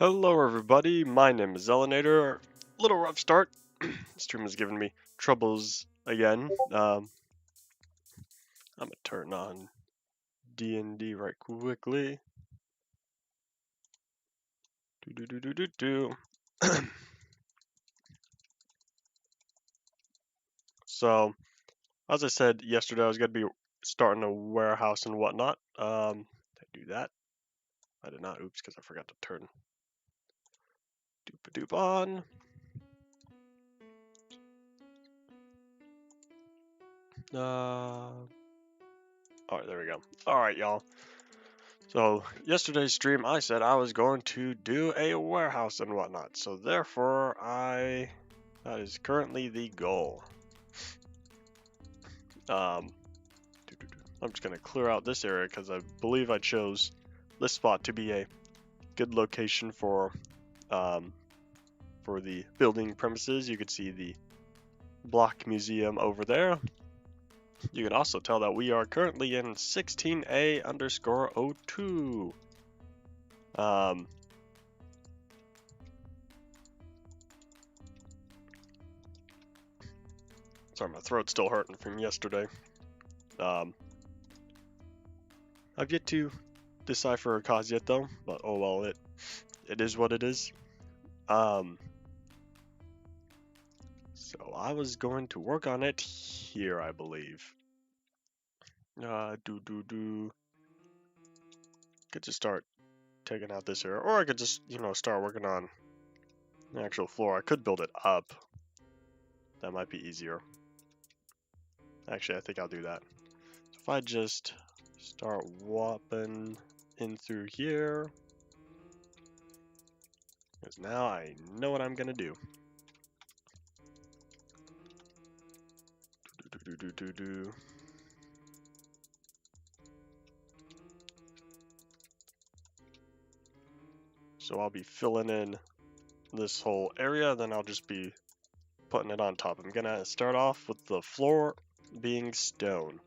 Hello everybody, my name is Zelinator. Little rough start. Stream has given me troubles again. I'm gonna turn on D&D right quickly. So, as I said yesterday, I was gonna be starting a warehouse and whatnot. I do that. I did not. Oops, because I forgot to turn doop on. Alright, there we go. Alright, y'all. So, yesterday's stream, I said I was going to do a warehouse and whatnot. So, therefore, that is currently the goal. I'm just going to clear out this area because I believe I chose this spot to be a good location for the building premises. You can see the block museum over there. You can also tell that we are currently in 16A_02. Sorry, my throat's still hurting from yesterday. I've yet to decipher a cause yet though, but oh well, it is what it is. So I was going to work on it here, I believe. Could just start taking out this area, or I could just, start working on the actual floor. I could build it up. That might be easier. Actually, I think I'll do that. So if I just start whopping in through here, because now I know what I'm gonna do. So I'll be filling in this whole area, then I'll just be putting it on top. I'm gonna start off with the floor being stone.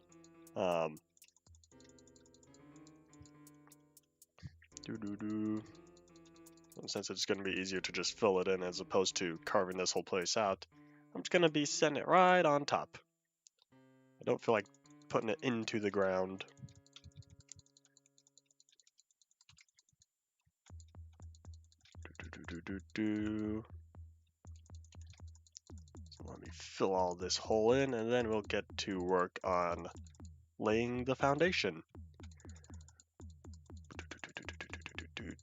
Since it's gonna be easier to just fill it in as opposed to carving this whole place out, I'm just gonna be setting it right on top. I don't feel like putting it into the ground. So let me fill all this hole in, and then we'll get to work on laying the foundation. I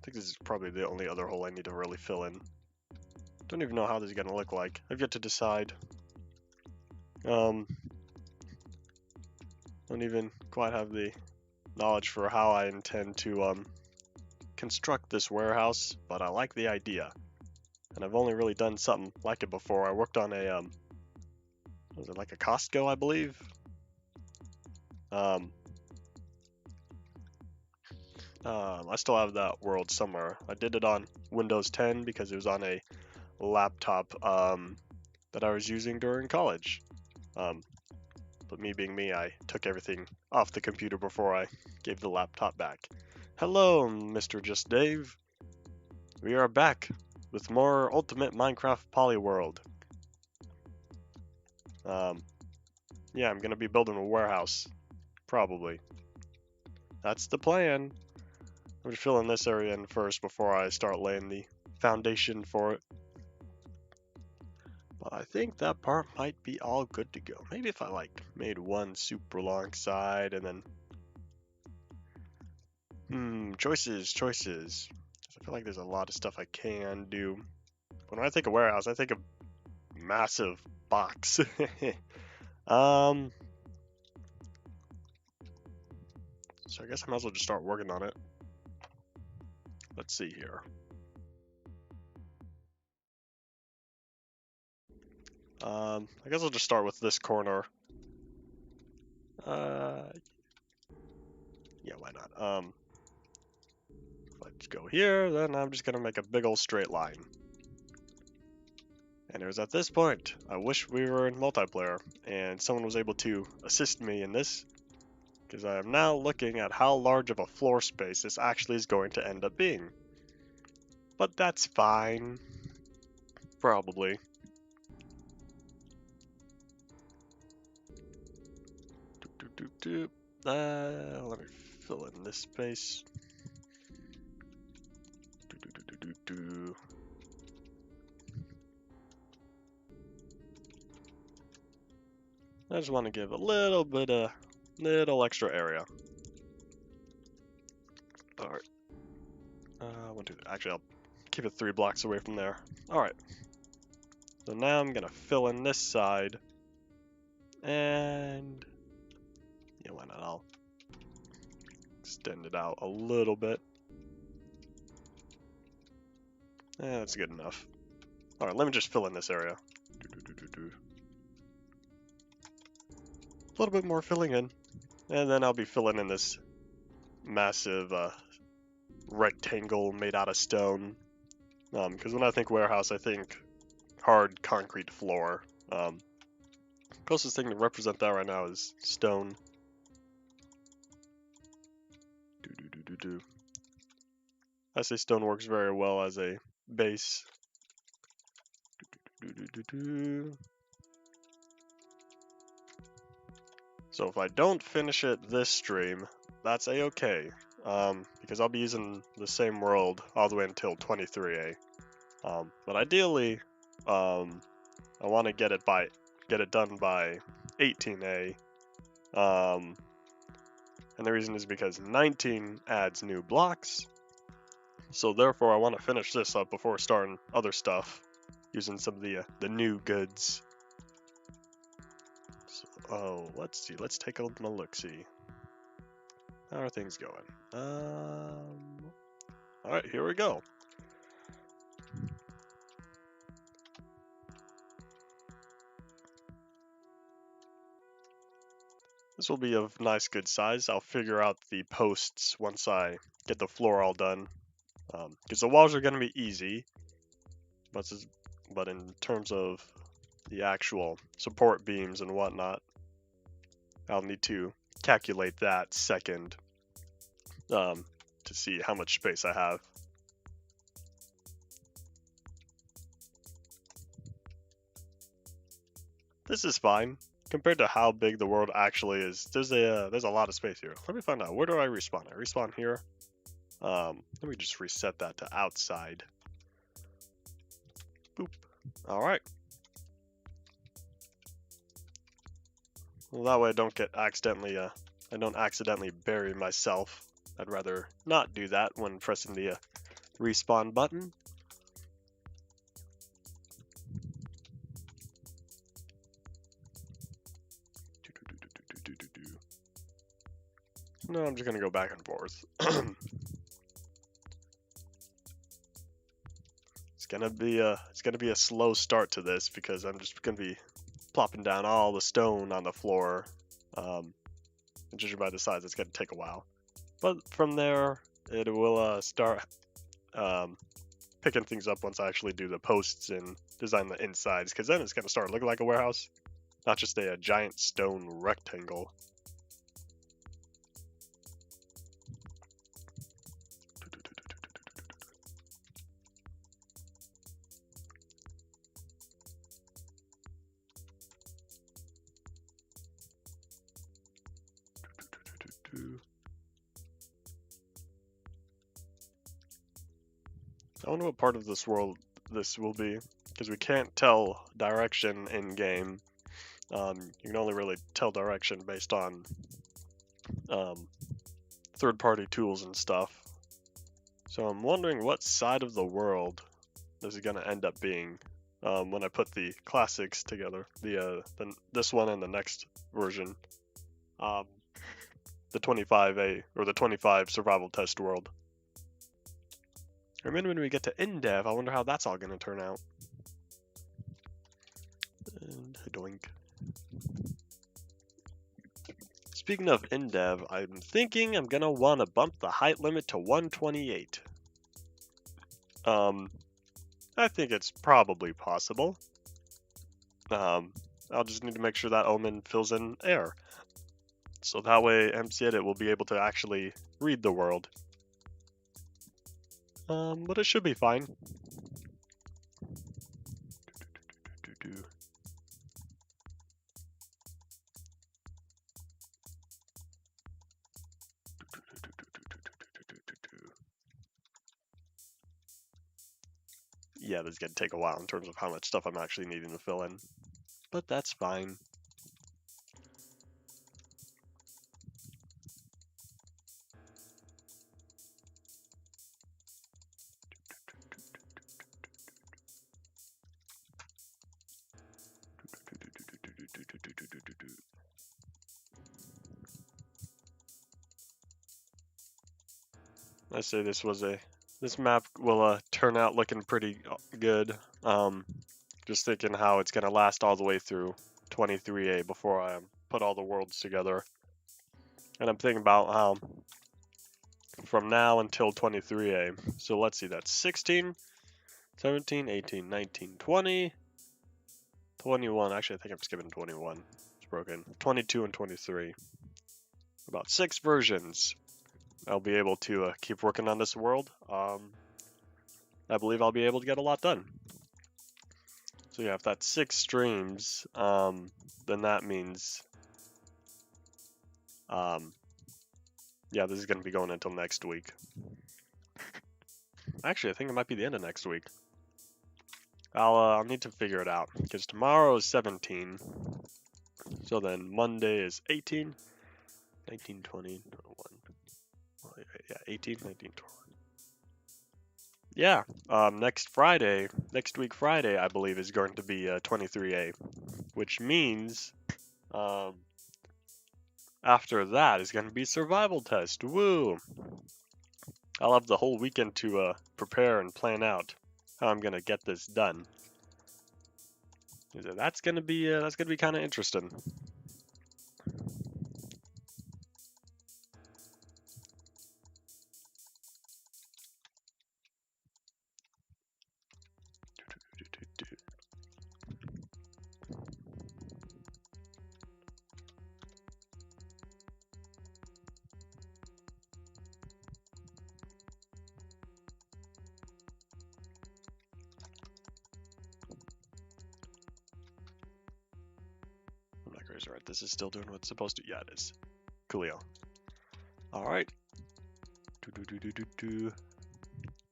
think this is probably the only other hole I need to really fill in. Don't even know how this is gonna look like. I've yet to decide. Don't even quite have the knowledge for how I intend to construct this warehouse, but I like the idea. And I've only really done something like it before. I worked on a was it like a Costco, I believe? I still have that world somewhere. I did it on Windows 10 because it was on a laptop that I was using during college. But me being me, I took everything off the computer before I gave the laptop back. Hello, Mr. Just Dave. We are back with more Ultimate Minecraft Polyworld. Yeah, I'm gonna be building a warehouse. Probably. That's the plan. I'm just filling this area in first before I start laying the foundation for it. But I think that part might be all good to go. Maybe if I made one super long side and then choices. I feel like there's a lot of stuff I can do. When I think of warehouse, I think of massive box. So I guess I might as well just start working on it. Let's see here. I guess I'll just start with this corner. Yeah, why not? If I just go here, then I'm just gonna make a big old straight line. And it was at this point, I wish we were in multiplayer and someone was able to assist me in this. because I am now looking at how large of a floor space this actually is going to end up being. But that's fine. Probably. Let me fill in this space. I just want to give a little bit of little extra area. All right. Actually, I'll keep it 3 blocks away from there. All right. So now I'm gonna fill in this side, and yeah, why not? I'll extend it out a little bit. That's good enough. All right, let me just fill in this area. A little bit more filling in, and then I'll be filling in this massive rectangle made out of stone. Because when I think warehouse, I think hard concrete floor. Closest thing to represent that right now is stone. I say stone works very well as a base. So if I don't finish it this stream, that's a-okay. Because I'll be using the same world all the way until 23A. But ideally, I want to get it done by 18A. And the reason is because 19 adds new blocks. So therefore, I want to finish this up before starting other stuff, using some of the new goods. So, let's see. Let's take a look-see. How are things going? All right, here we go. This will be of nice, good size. I'll figure out the posts once I get the floor all done. Because the walls are going to be easy, but in terms of the actual support beams and whatnot, I'll need to calculate that second to see how much space I have. This is fine compared to how big the world actually is. There's a lot of space here. Let me find out, where do I respawn? I respawn here. Let me just reset that to outside. Boop. All right. Well, that way I don't accidentally bury myself. I'd rather not do that when pressing the respawn button. No, I'm just gonna go back and forth. It's gonna be a slow start to this because I'm just gonna be plopping down all the stone on the floor. And judging by the size, it's gonna take a while. But from there, it will start picking things up once I actually do the posts and design the insides, because then it's gonna start looking like a warehouse, not just a giant stone rectangle. I wonder what part of this world this will be, because we can't tell direction in game. You can only really tell direction based on third-party tools and stuff. So I'm wondering what side of the world this is going to end up being when I put the classics together. This one and the next version, the 25A or the 25 survival test world. And then when we get to in-dev, I wonder how that's all going to turn out. And doink. Speaking of in-dev, I'm thinking I'm going to want to bump the height limit to 128. I think it's probably possible. I'll just need to make sure that omen fills in air. So that way MC Edit will be able to actually read the world. But it should be fine. Yeah, this is going to take a while in terms of how much stuff I'm actually needing to fill in. But that's fine. I say this map will turn out looking pretty good. Just thinking how it's gonna last all the way through 23A before I put all the worlds together. And I'm thinking about how from now until 23A. So let's see, that's 16, 17, 18, 19, 20, 21. Actually, I think I'm skipping 21. It's broken. 22 and 23. About 6 versions. I'll be able to keep working on this world. I believe I'll be able to get a lot done. So yeah, if that's 6 streams, then that means, yeah, this is going to be going until next week. Actually, I think it might be the end of next week. I'll need to figure it out, because tomorrow is 17, so then Monday is 18, 19, 20, 1, yeah, 18, 19, 20. Yeah, next week Friday, I believe, is going to be 23A, which means after that is going to be survival test. Woo! I'll have the whole weekend to prepare and plan out how I'm going to get this done. That's going to be kind of interesting. Alright, this is still doing what it's supposed to. Yeah, it is. Coolio. Alright.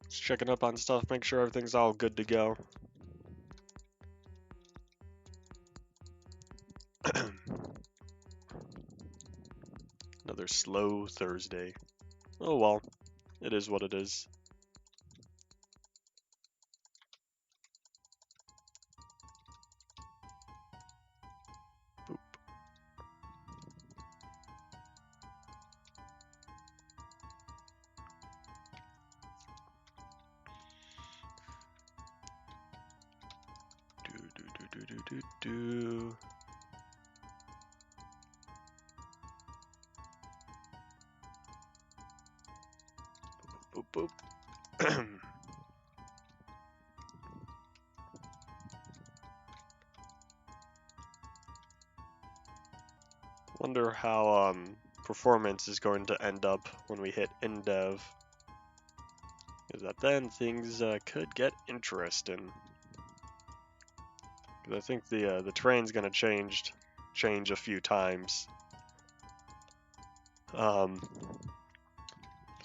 Just checking up on stuff, make sure everything's all good to go. Another slow Thursday. Oh well, it is what it is. Boop. Do. Boop boop. Wonder how performance is going to end up when we hit InDev. Because that then things could get interesting. Because I think the terrain's gonna change a few times.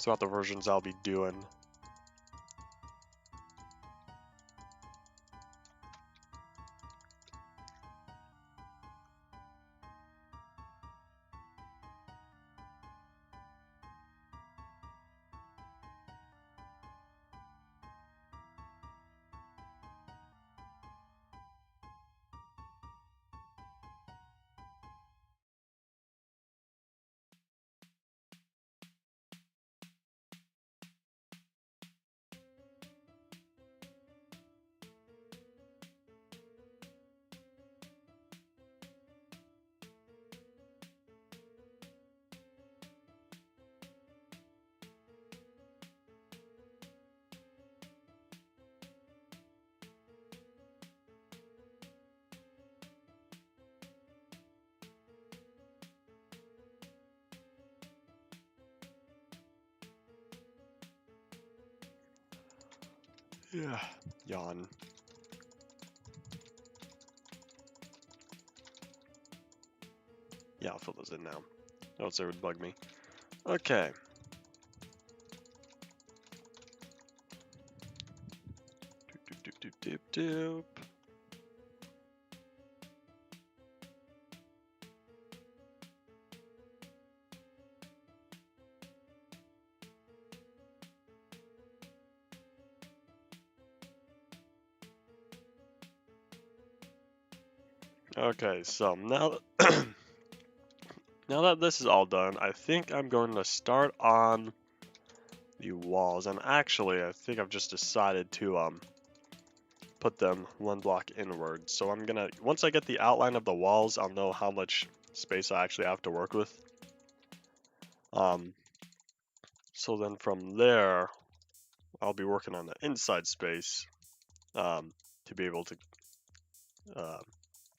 Throughout the versions I'll be doing. Yeah, yawn. Yeah, I'll fill those in now. Else it would bug me. Okay. Doop, doop, doop, doop. Okay, so now now that this is all done, I think I'm going to start on the walls. And actually, I think I've just decided to put them one block inward. So I'm gonna, once I get the outline of the walls, I'll know how much space I actually have to work with. So then from there, I'll be working on the inside space to be able to uh,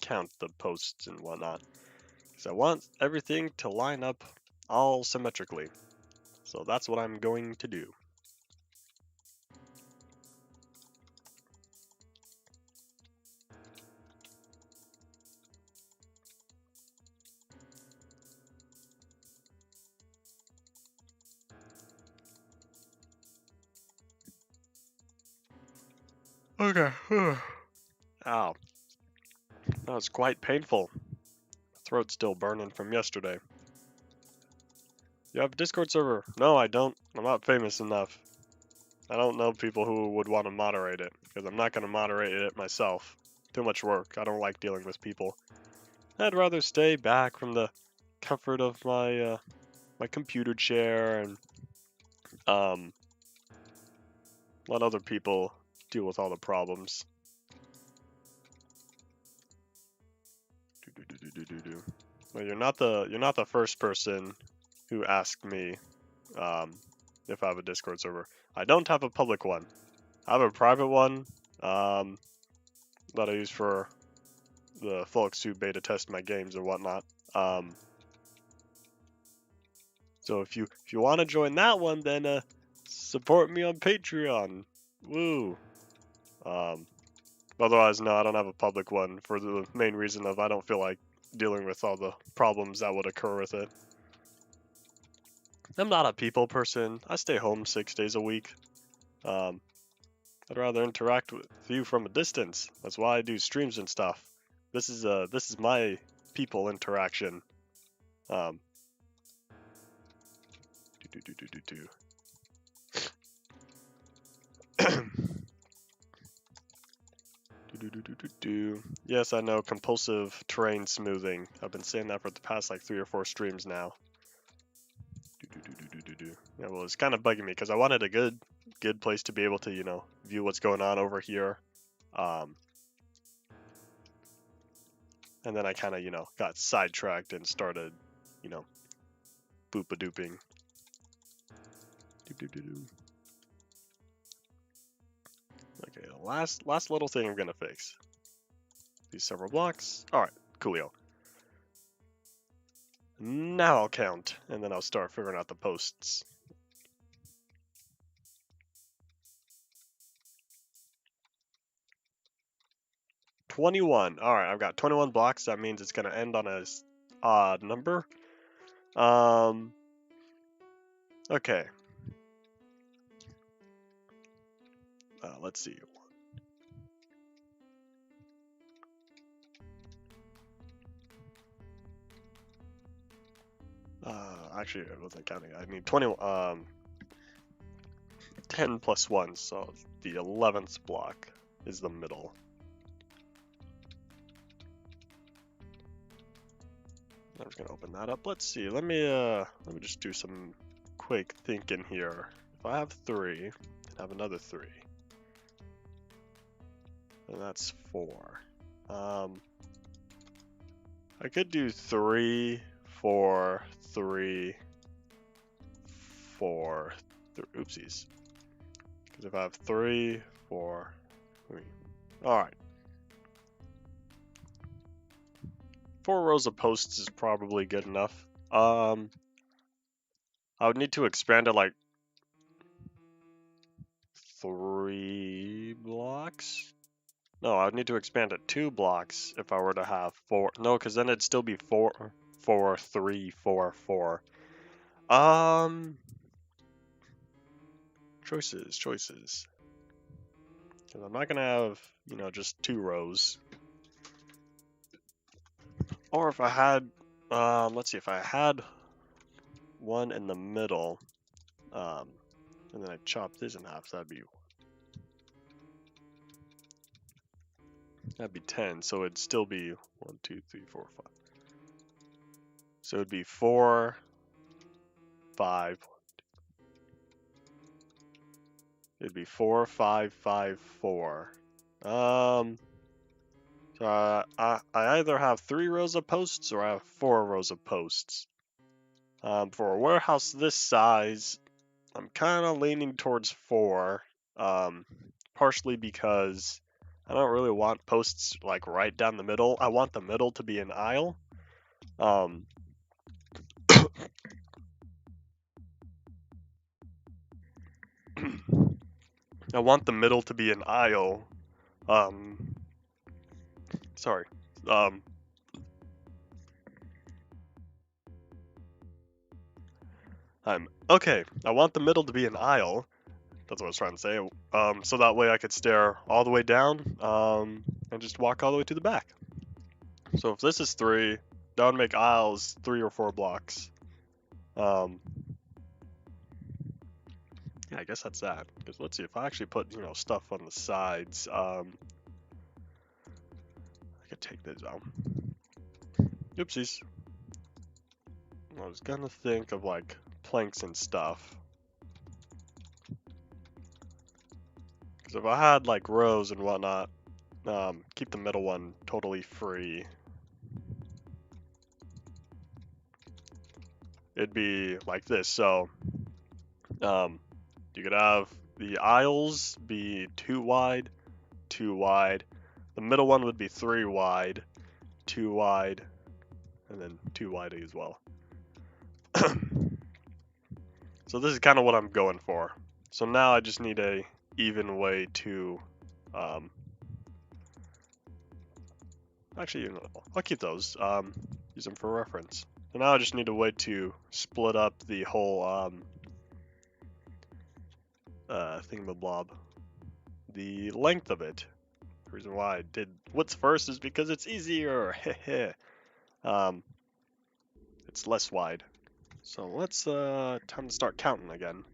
count the posts and whatnot. Because I want everything to line up all symmetrically. So that's what I'm going to do. Okay. Ow. That was quite painful. My throat's still burning from yesterday. You have a Discord server? No, I don't. I'm not famous enough. I don't know people who would want to moderate it, because I'm not going to moderate it myself. Too much work. I don't like dealing with people. I'd rather stay back from the comfort of my my computer chair and let other people deal with all the problems. Well, you're not the first person who asked me if I have a Discord server. I don't have a public one. I have a private one that I use for the folks who beta test my games and whatnot. So if you want to join that one, then support me on Patreon. Woo. Otherwise, no, I don't have a public one for the main reason of I don't feel like dealing with all the problems that would occur with it. I'm not a people person. I stay home 6 days a week. I'd rather interact with you from a distance. That's why I do streams and stuff. This is my people interaction. Um, Yes, I know, compulsive terrain smoothing. I've been saying that for the past like 3 or 4 streams now. Yeah, well, it's kind of bugging me because I wanted a good place to be able to, view what's going on over here. And then I kind of, got sidetracked and started, boop-a-dooping. Okay, the last little thing I'm gonna fix. These several blocks. Alright, coolio. Now I'll count, and then I'll start figuring out the posts. $21. Alright, I've got 21 blocks. That means it's gonna end on a odd number. Okay. Let's see. Actually, I wasn't counting. I need 10 plus 1, so the 11th block is the middle. I'm just gonna open that up. Let's see. Let me just do some quick thinking here. If I have 3, and have another 3, then that's 4. I could do 3, 4, 3, 4. Oopsies. Because if I have 3, 4, 3. Alright. 4 rows of posts is probably good enough. I would need to expand it like 3 blocks. No, I'd need to expand it 2 blocks if I were to have 4. No, because then it'd still be 4, 4, 3, 4, 4. Choices. Because I'm not gonna have, you know, just 2 rows. Or if I had, let's see, if I had one in the middle, and then I chop this in half, so that'd be 10. So it'd still be 1, 2, 3, 4, 5. So it'd be 4, 5. It'd be 4, 5, 5, 4. So I either have 3 rows of posts or I have 4 rows of posts. For a warehouse this size, I'm kind of leaning towards 4, partially because I don't really want posts like right down the middle. I want the middle to be an aisle. I want the middle to be an aisle. Sorry. Okay. I want the middle to be an aisle. That's what I was trying to say. So that way I could stare all the way down, and just walk all the way to the back. So if this is 3, that would make aisles 3 or 4 blocks. Yeah, I guess that's that. Because let's see, if I actually put, you know, stuff on the sides, I could take this out. Oopsies. I was gonna think of like planks and stuff. Because if I had like rows and whatnot, keep the middle one totally free. It'd be like this. So, you could have the aisles be 2 wide, 2 wide. The middle one would be 3 wide, 2 wide, and then 2 wide as well. So this is kind of what I'm going for. So now I just need a even way to, actually, you know, I'll keep those, use them for reference. So now I just need a way to split up the whole, thingamablob, the length of it. The reason why I did what's first is because it's easier. It's less wide. So let's time to start counting again.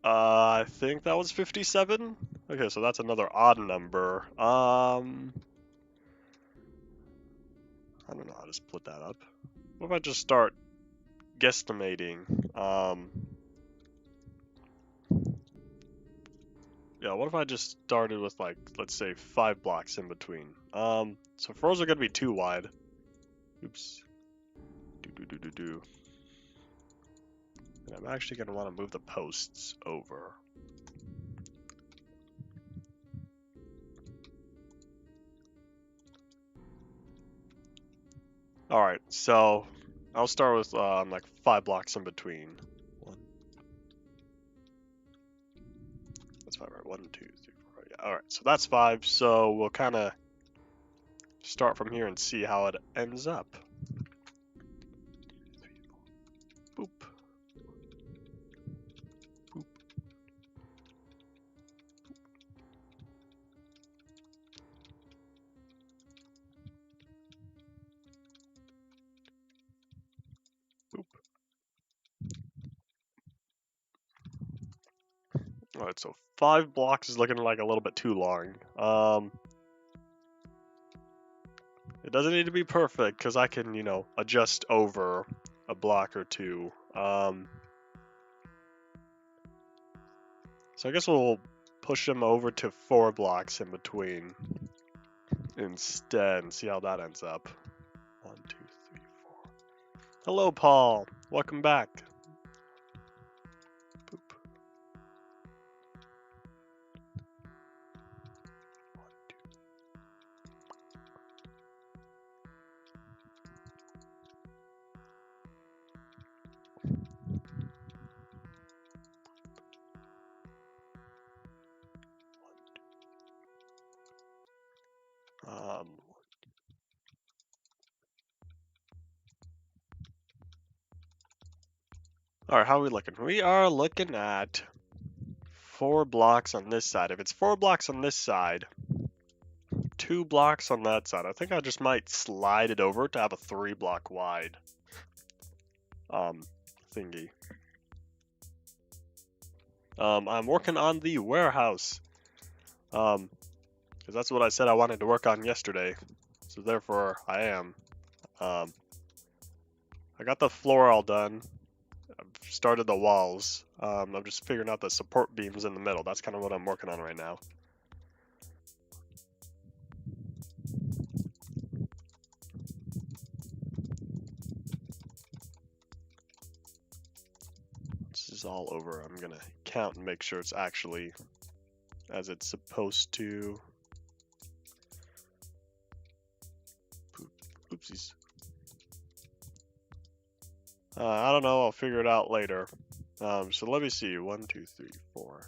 I think that was 57. Okay, so that's another odd number. I don't know how to split that up. What if I just start guesstimating? Yeah, what if I just started with like, let's say 5 blocks in between? So rows are gonna be 2 wide. Oops. Do. And I'm actually gonna want to move the posts over. Alright, so I'll start with like 5 blocks in between. That's 5, right? 1, 2, 3, 4. Yeah. Alright, so that's 5. So we'll kind of start from here and see how it ends up. Boop. Boop. Boop. Alright, so 5 blocks is looking like a little bit too long. It doesn't need to be perfect, because I can, you know, adjust over a block or 2. So I guess we'll push them over to 4 blocks in between. instead and see how that ends up. 1, 2, 3, 4. Hello, Paul. Welcome back. Boop. Alright, how are we looking? We are looking at 4 blocks on this side. If it's 4 blocks on this side, 2 blocks on that side. I think I just might slide it over to have a 3 block wide thingy. I'm working on the warehouse. Because that's what I said I wanted to work on yesterday. So therefore I am. I got the floor all done. I've started the walls. I'm just figuring out the support beams in the middle. That's kind of what I'm working on right now. This is all over. I'm gonna count and make sure it's actually as it's supposed to. Oopsies. I don't know. I'll figure it out later. So let me see. 1, 2, 3, 4.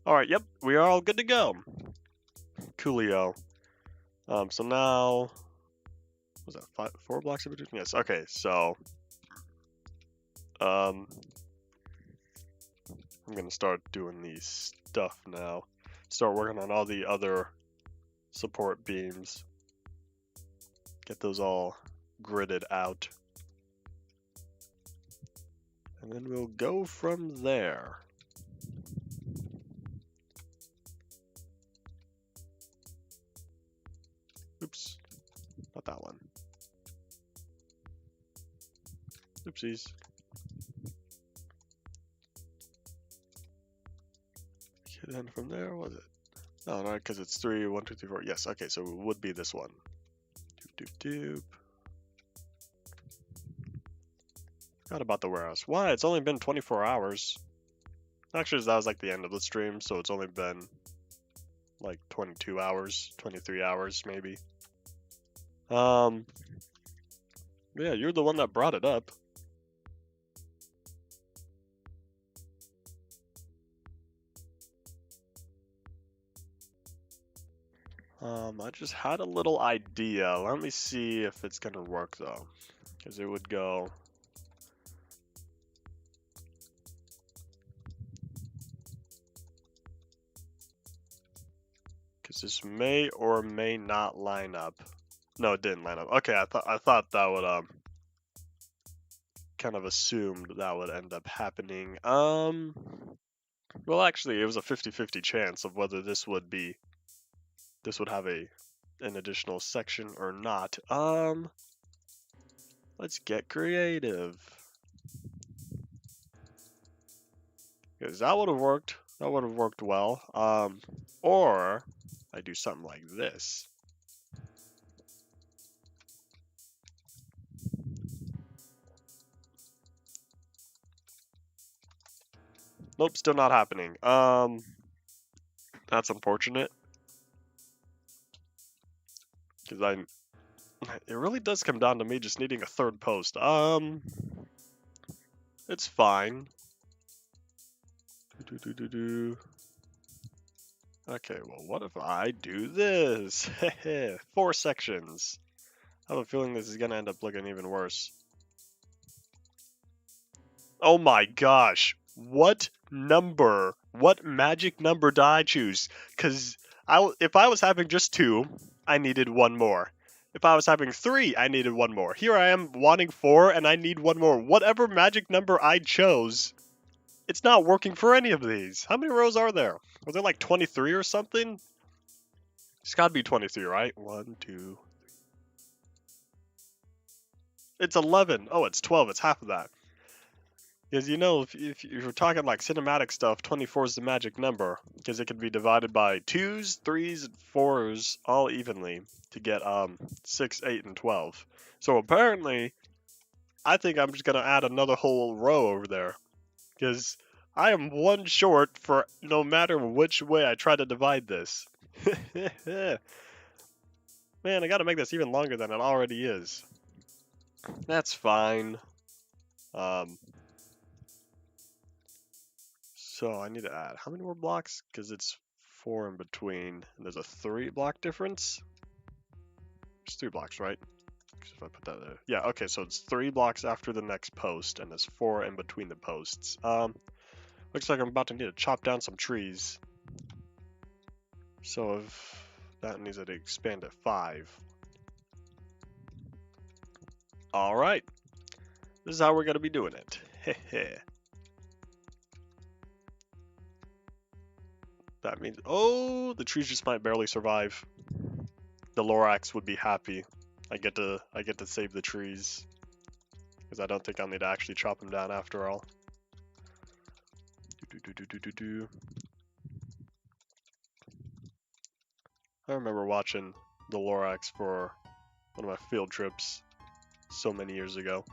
All right. Yep. We are all good to go. Coolio. So now, was that 4 blocks in between? Yes. Okay. So, I'm gonna start doing these stuff now. Start working on all the other support beams. Get those all gridded out. And then we'll go from there. Oops, not that one. Oopsies. Okay, then from there, was it? Oh, no, because it's 3, 1, 2, 3, 4. Yes, okay, so it would be this one. Doop, doop, doop. Forgot about the warehouse. Why? It's only been 24 hours. Actually, that was like the end of the stream, so it's only been like 22 hours, 23 hours maybe. Yeah, you're the one that brought it up. I just had a little idea. Let me see if it's gonna work though, because it would go. Because this may or may not line up. No, it didn't line up. Okay, I thought that would kind of assumed that would end up happening. Well, actually, it was a 50-50 chance of whether this would have an additional section or not. Let's get creative. Because that would have worked. That would have worked well. Or I do something like this. Nope, still not happening. That's unfortunate. Because it really does come down to me just needing a third post. It's fine. Okay, well, what if I do this? 4 sections. I have a feeling this is gonna end up looking even worse. Oh my gosh. What number? What magic number did I choose? Because if I was having just 2, I needed 1 more. If I was having 3, I needed 1 more. Here I am wanting 4 and I need 1 more. Whatever magic number I chose, it's not working for any of these. How many rows are there? Were there like 23 or something? It's gotta be 23, right? 1, 2. It's 11. Oh, it's 12. It's half of that. Because you know, if you're talking like cinematic stuff, 24 is the magic number. Because it can be divided by 2s, 3s, and 4s all evenly to get 6, 8, and 12. So apparently, I think I'm just gonna add another whole row over there. Because I am one short for no matter which way I try to divide this. Man, I gotta make this even longer than it already is. That's fine. Um, so I need to add how many more blocks? Because it's 4 in between. And there's a 3 block difference. It's 3 blocks, right? 'Cause if I put that there. Yeah, okay, so it's 3 blocks after the next post, and there's 4 in between the posts. Looks like I'm about to need to chop down some trees. So if that needs to expand to 5. Alright. This is how we're gonna be doing it. Heh. That means, oh, the trees just might barely survive. The Lorax would be happy. I get to save the trees because I don't think I'll need to actually chop them down after all. I remember watching the Lorax for one of my field trips so many years ago.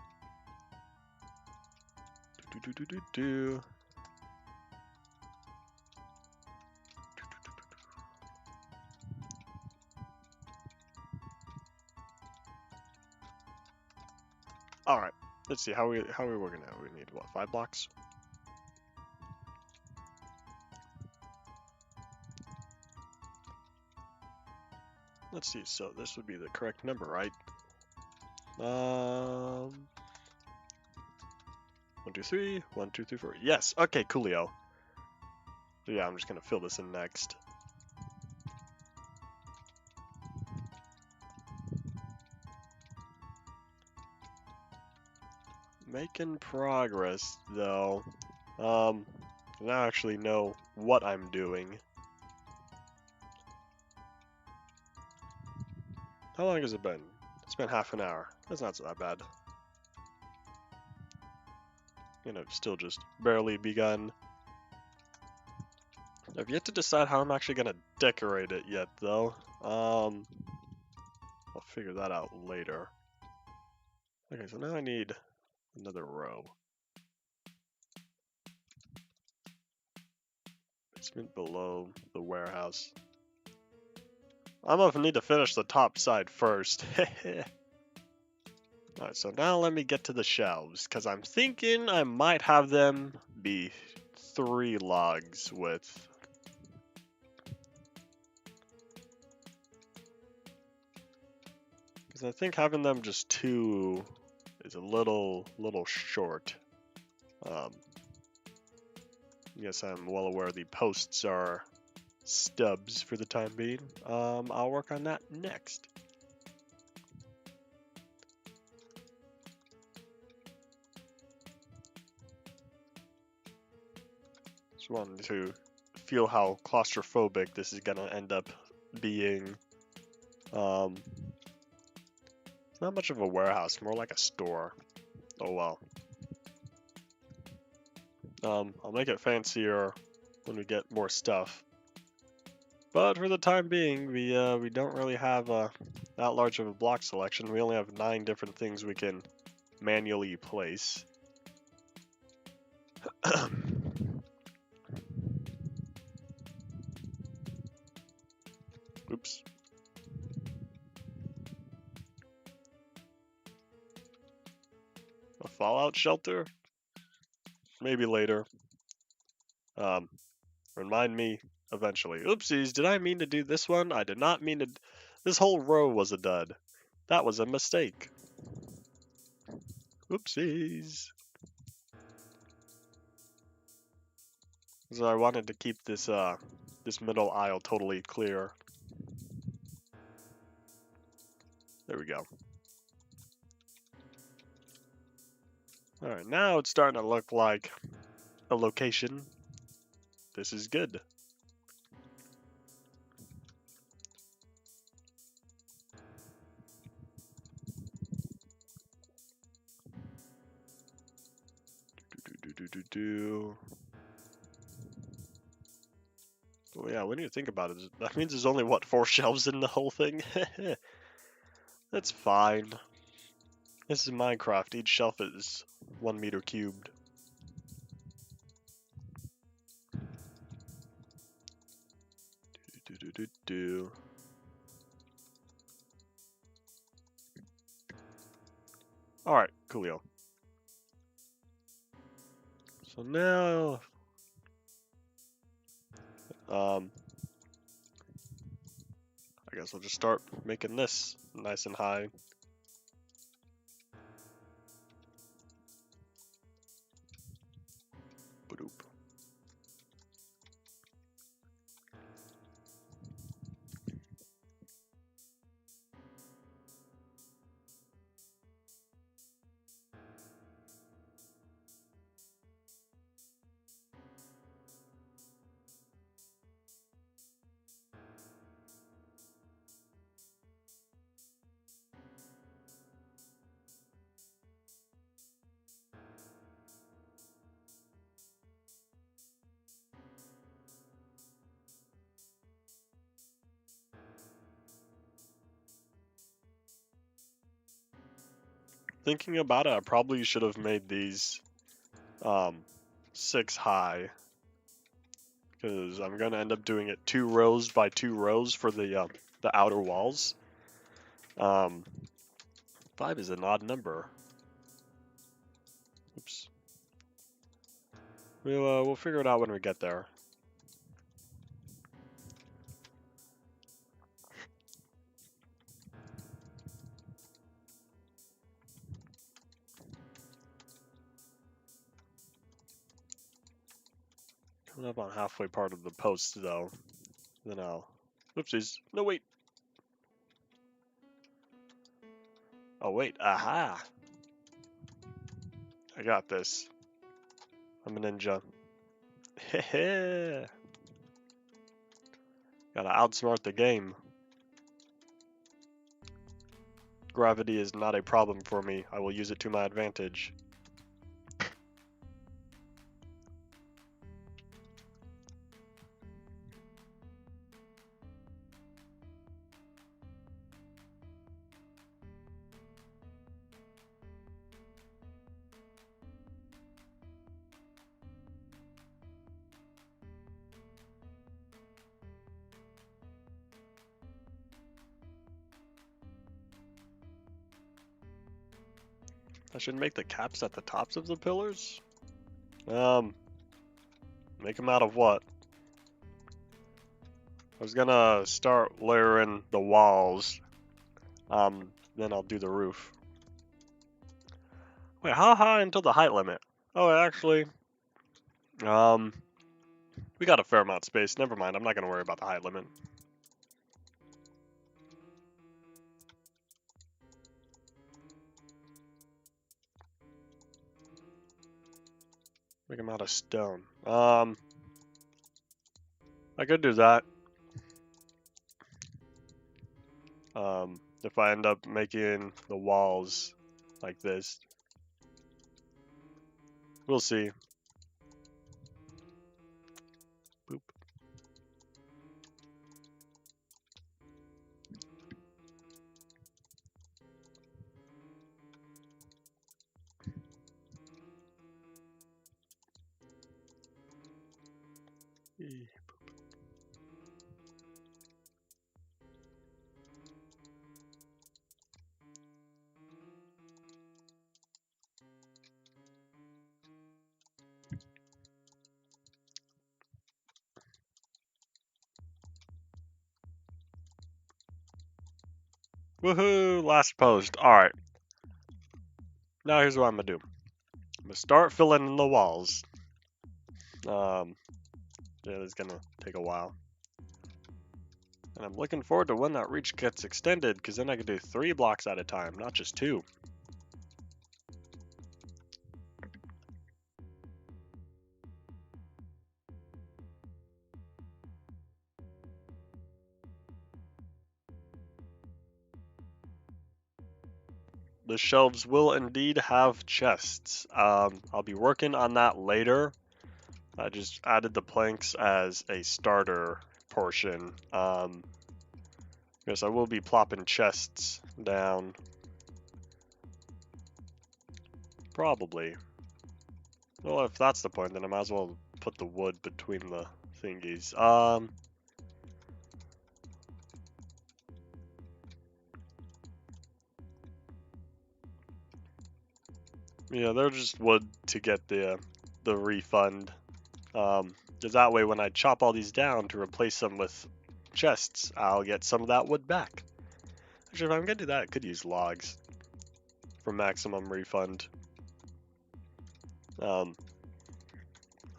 All right, let's see how we working out. We need what, 5 blocks? Let's see. So this would be the correct number, right? 1, 2, 3. 1, 2, 3, 4. Yes. Okay, coolio. So yeah, I'm just gonna fill this in next. Making progress though. I don't actually know what I'm doing. How long has it been? It's been half an hour. That's not so that bad. You know, still just barely begun. I've yet to decide how I'm actually gonna decorate it yet though. I'll figure that out later. Okay, so now I need another row. Basement below the warehouse. I'm gonna need to finish the top side first. Alright, so now let me get to the shelves, because I'm thinking I might have them be 3 logs width. Because I think having them just 2 is a little short. Yes, I'm well aware the posts are stubs for the time being. I'll work on that next. Just wanted to feel how claustrophobic this is gonna end up being. It's not much of a warehouse, more like a store. Oh well. I'll make it fancier when we get more stuff. But for the time being, we don't really have that large of a block selection. We only have 9 different things we can manually place. Oops. A fallout shelter? Maybe later. Remind me eventually. Oopsies, did I mean to do this one? I did not mean to. This whole row was a dud. That was a mistake. Oopsies. So I wanted to keep this this middle aisle totally clear. There we go. Alright, now it's starting to look like a location. This is good. Oh yeah, when you think about it, that means there's only, what, 4 shelves in the whole thing? That's fine. This is Minecraft. Each shelf is 1 meter cubed. Alright, coolio. So now, I guess I'll just start making this nice and high. Ba-doop. Thinking about it, I probably should have made these 6 high, because I'm gonna end up doing it 2 rows by 2 rows for the outer walls. 5 is an odd number. Oops. We'll figure it out when we get there. Coming up on halfway part of the post though. Then I'll. Oopsies. No, wait. Oh, wait. Aha! I got this. I'm a ninja. Hehe! Gotta outsmart the game. Gravity is not a problem for me. I will use it to my advantage. I should make the caps at the tops of the pillars? Make them out of what? I was gonna start layering the walls. Then I'll do the roof. Wait, how high until the height limit? Oh, actually, we got a fair amount of space. Never mind, I'm not gonna worry about the height limit. Make them out of stone. I could do that. If I end up making the walls like this. We'll see. Boop. Woohoo! Last post. Alright. Now here's what I'm gonna do. I'm gonna start filling in the walls. Yeah, it's gonna take a while. And I'm looking forward to when that reach gets extended, because then I can do 3 blocks at a time, not just 2. the shelves will indeed have chests. I'll be working on that later. I just added the planks as a starter portion. Yes, I will be plopping chests down. Probably. Well, if that's the point, then I might as well put the wood between the thingies. Yeah, they're just wood to get the refund. Because that way when I chop all these down to replace them with chests, I'll get some of that wood back. Actually, if I'm gonna do that, I could use logs for maximum refund. If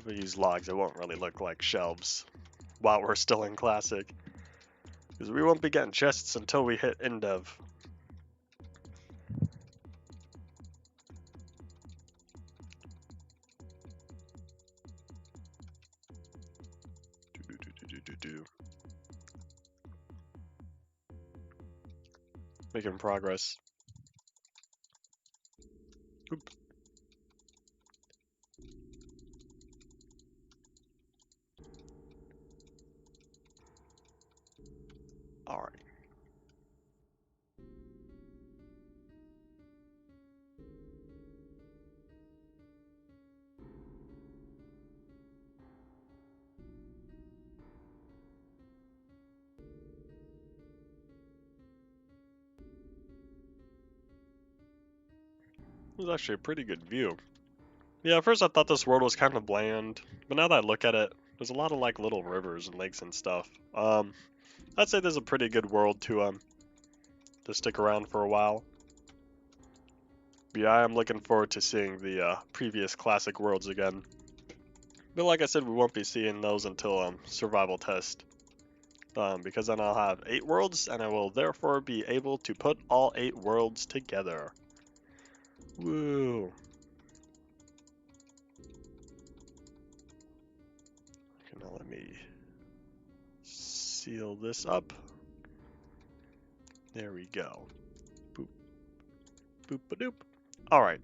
we use logs, it won't really look like shelves while we're still in Classic. Because we won't be getting chests until we hit Endev. Making progress. Oop. Alright. It was actually a pretty good view. Yeah, at first I thought this world was kind of bland, but now that I look at it, there's a lot of like little rivers and lakes and stuff. I'd say there's a pretty good world to stick around for a while. But yeah, I am looking forward to seeing the previous Classic worlds again. But like I said, we won't be seeing those until survival test. Because then I'll have 8 worlds, and I will therefore be able to put all 8 worlds together. Woo! Okay, now let me seal this up. There we go. Boop. Boop-a-doop. Alright.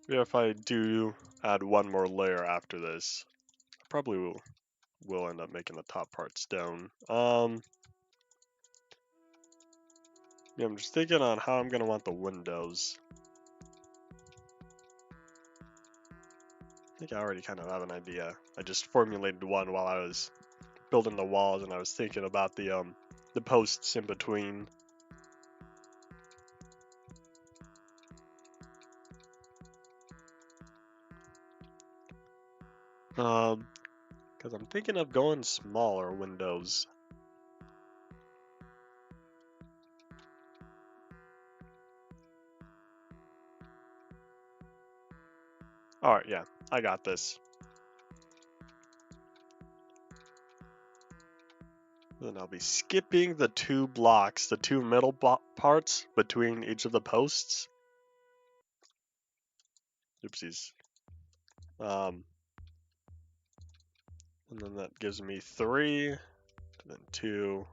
Yeah, if I do add one more layer after this, I probably will end up making the top part stone. Yeah, I'm just thinking on how I'm gonna want the windows. I think I already kind of have an idea. I just formulated one while I was building the walls, and I was thinking about the posts in between. Because I'm thinking of going smaller windows. Alright, yeah, I got this. Then I'll be skipping the 2 blocks, the 2 middle parts between each of the posts. Oopsies. And then that gives me 3, and then 2.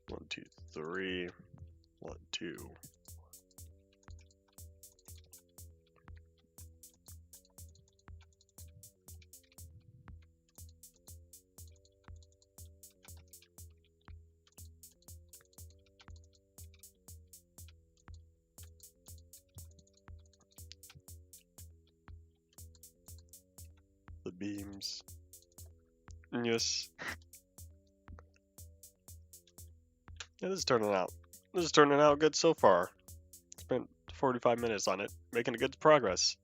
1, 2, 3. 1, 2. The beams. Yes. Yeah, this is turning out. This is turning out good so far. Spent 45 minutes on it, making good progress.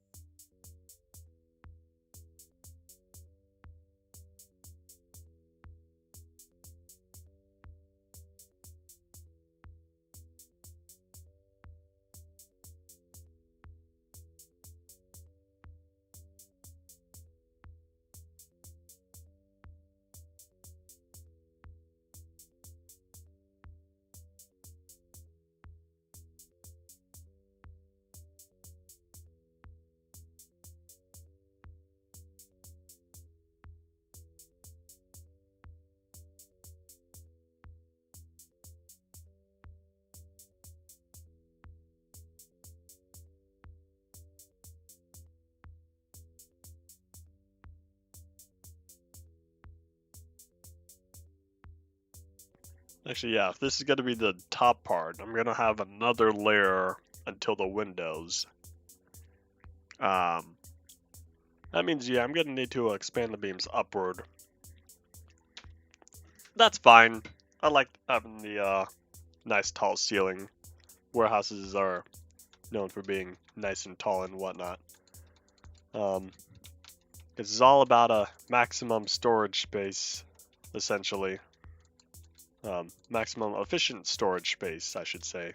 Actually, yeah, if this is gonna be the top part, I'm gonna have another layer until the windows. Um, that means, yeah, I'm gonna need to expand the beams upward. That's fine. I like having the nice tall ceiling. Warehouses are known for being nice and tall and whatnot. It's all about a maximum storage space, essentially. Maximum efficient storage space, I should say.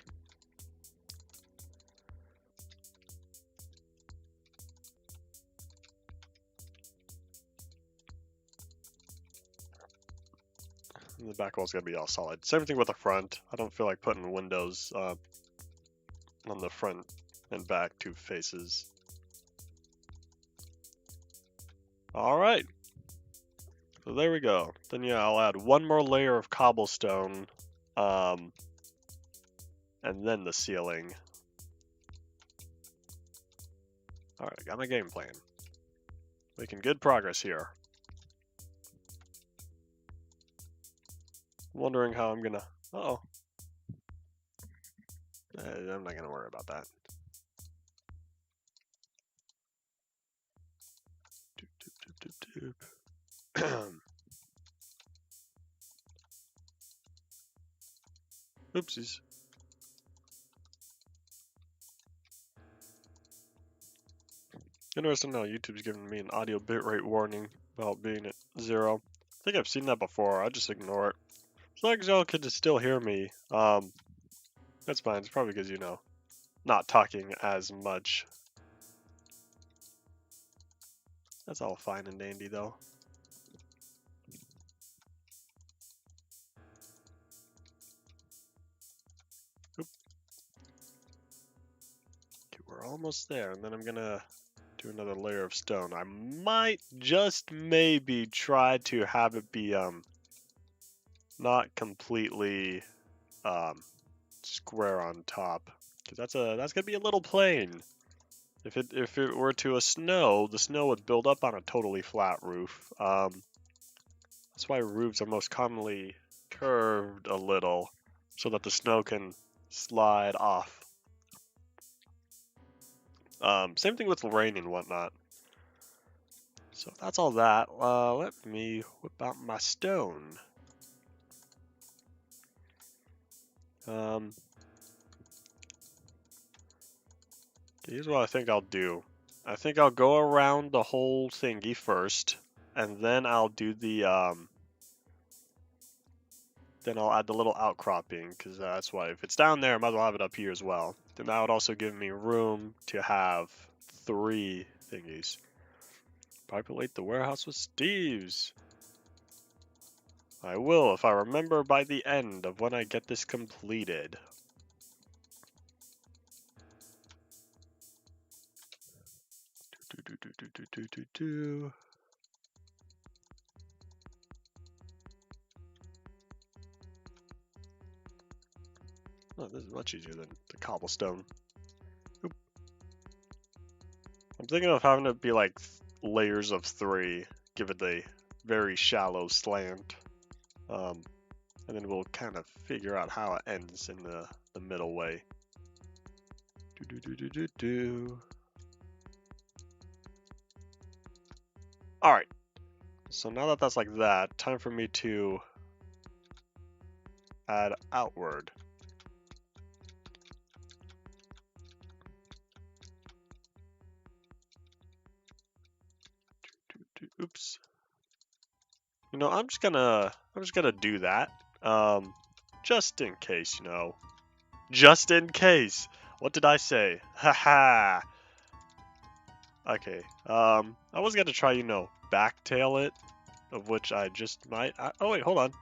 And the back wall's gonna be all solid. Same thing with the front. I don't feel like putting windows on the front and back two faces. All right. So there we go. Then yeah, I'll add one more layer of cobblestone, and then the ceiling. All right, got my game plan. Making good progress here. Wondering how I'm gonna. Uh-oh. I'm not gonna worry about that. Doop, doop, doop, doop. Oopsies. Interesting how YouTube's giving me an audio bitrate warning about being at 0. I think I've seen that before. I just ignore it. As long as y'all can just still hear me, that's fine. It's probably because, you know, not talking as much. That's all fine and dandy, though. Oop. Okay, we're almost there, and then I'm gonna do another layer of stone. I might just maybe try to have it be not completely square on top, because that's gonna be a little plain. If it were to snow, the snow would build up on a totally flat roof. That's why roofs are most commonly curved a little, so that the snow can slide off. Same thing with rain and whatnot. So that's all that. Let me whip out my stone. Here's what I think I'll do. I think I'll go around the whole thingy first, and then I'll do the then I'll add the little outcropping, because that's why if it's down there, I might as well have it up here as well. Then that would also give me room to have 3 thingies. Populate the warehouse with Steves. I will, if I remember by the end of when I get this completed. Oh, this is much easier than the cobblestone. Oop. I'm thinking of having it be like layers of 3, give it a very shallow slant. And then we'll kind of figure out how it ends in the middle way. Alright, so now that that's like that, time for me to add outward. Oops. You know, I'm just gonna do that. Just in case, you know. Just in case. What did I say? Haha. Okay. I was gonna try, you know, backtail it, of which I just might. Oh wait, hold on.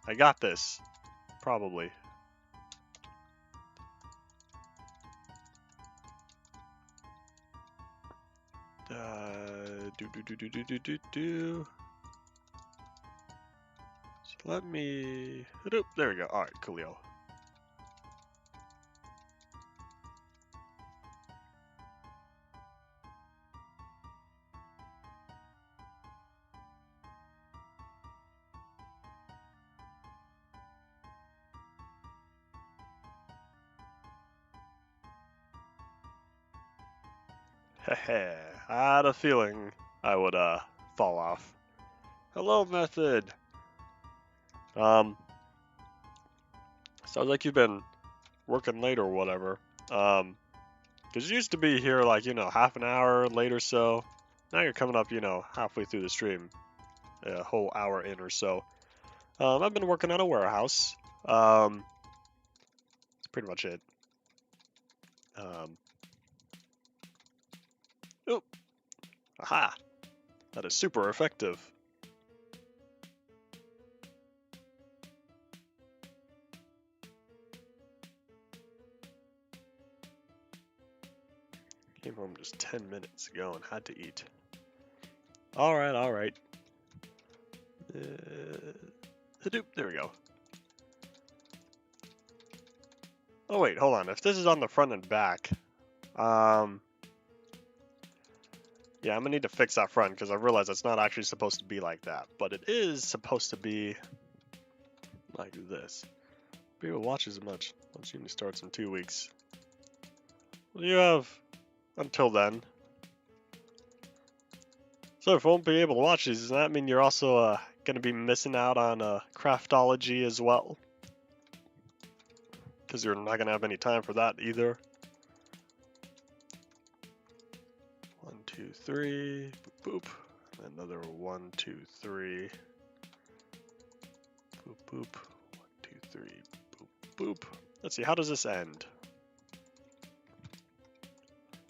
I got this. Probably. Do. So let me. There we go. All right, coolio. Heh, I had a feeling I would fall off. Hello, method. Sounds like you've been working late or whatever. Cause you used to be here like, half an hour late or so. Now you're coming up, halfway through the stream, a whole hour in or so. I've been working on a warehouse. That's pretty much it. Oh, aha! That is super effective. Came home just 10 minutes ago and had to eat. Alright, alright. Hadoop, there we go. Oh wait, hold on. If this is on the front and back, yeah, I'm gonna need to fix that front because I realize it's not actually supposed to be like that, but it is supposed to be like this. People watch as much. Lunch usually starts in 2 weeks. What do you have until then? So if you won't be able to watch these, does that mean you're also gonna be missing out on craftology as well? Because you're not gonna have any time for that either. 1, 2, 3, boop, boop. Another 1, 2, 3, boop, boop. 1, 2, 3, boop, boop. Let's see, how does this end?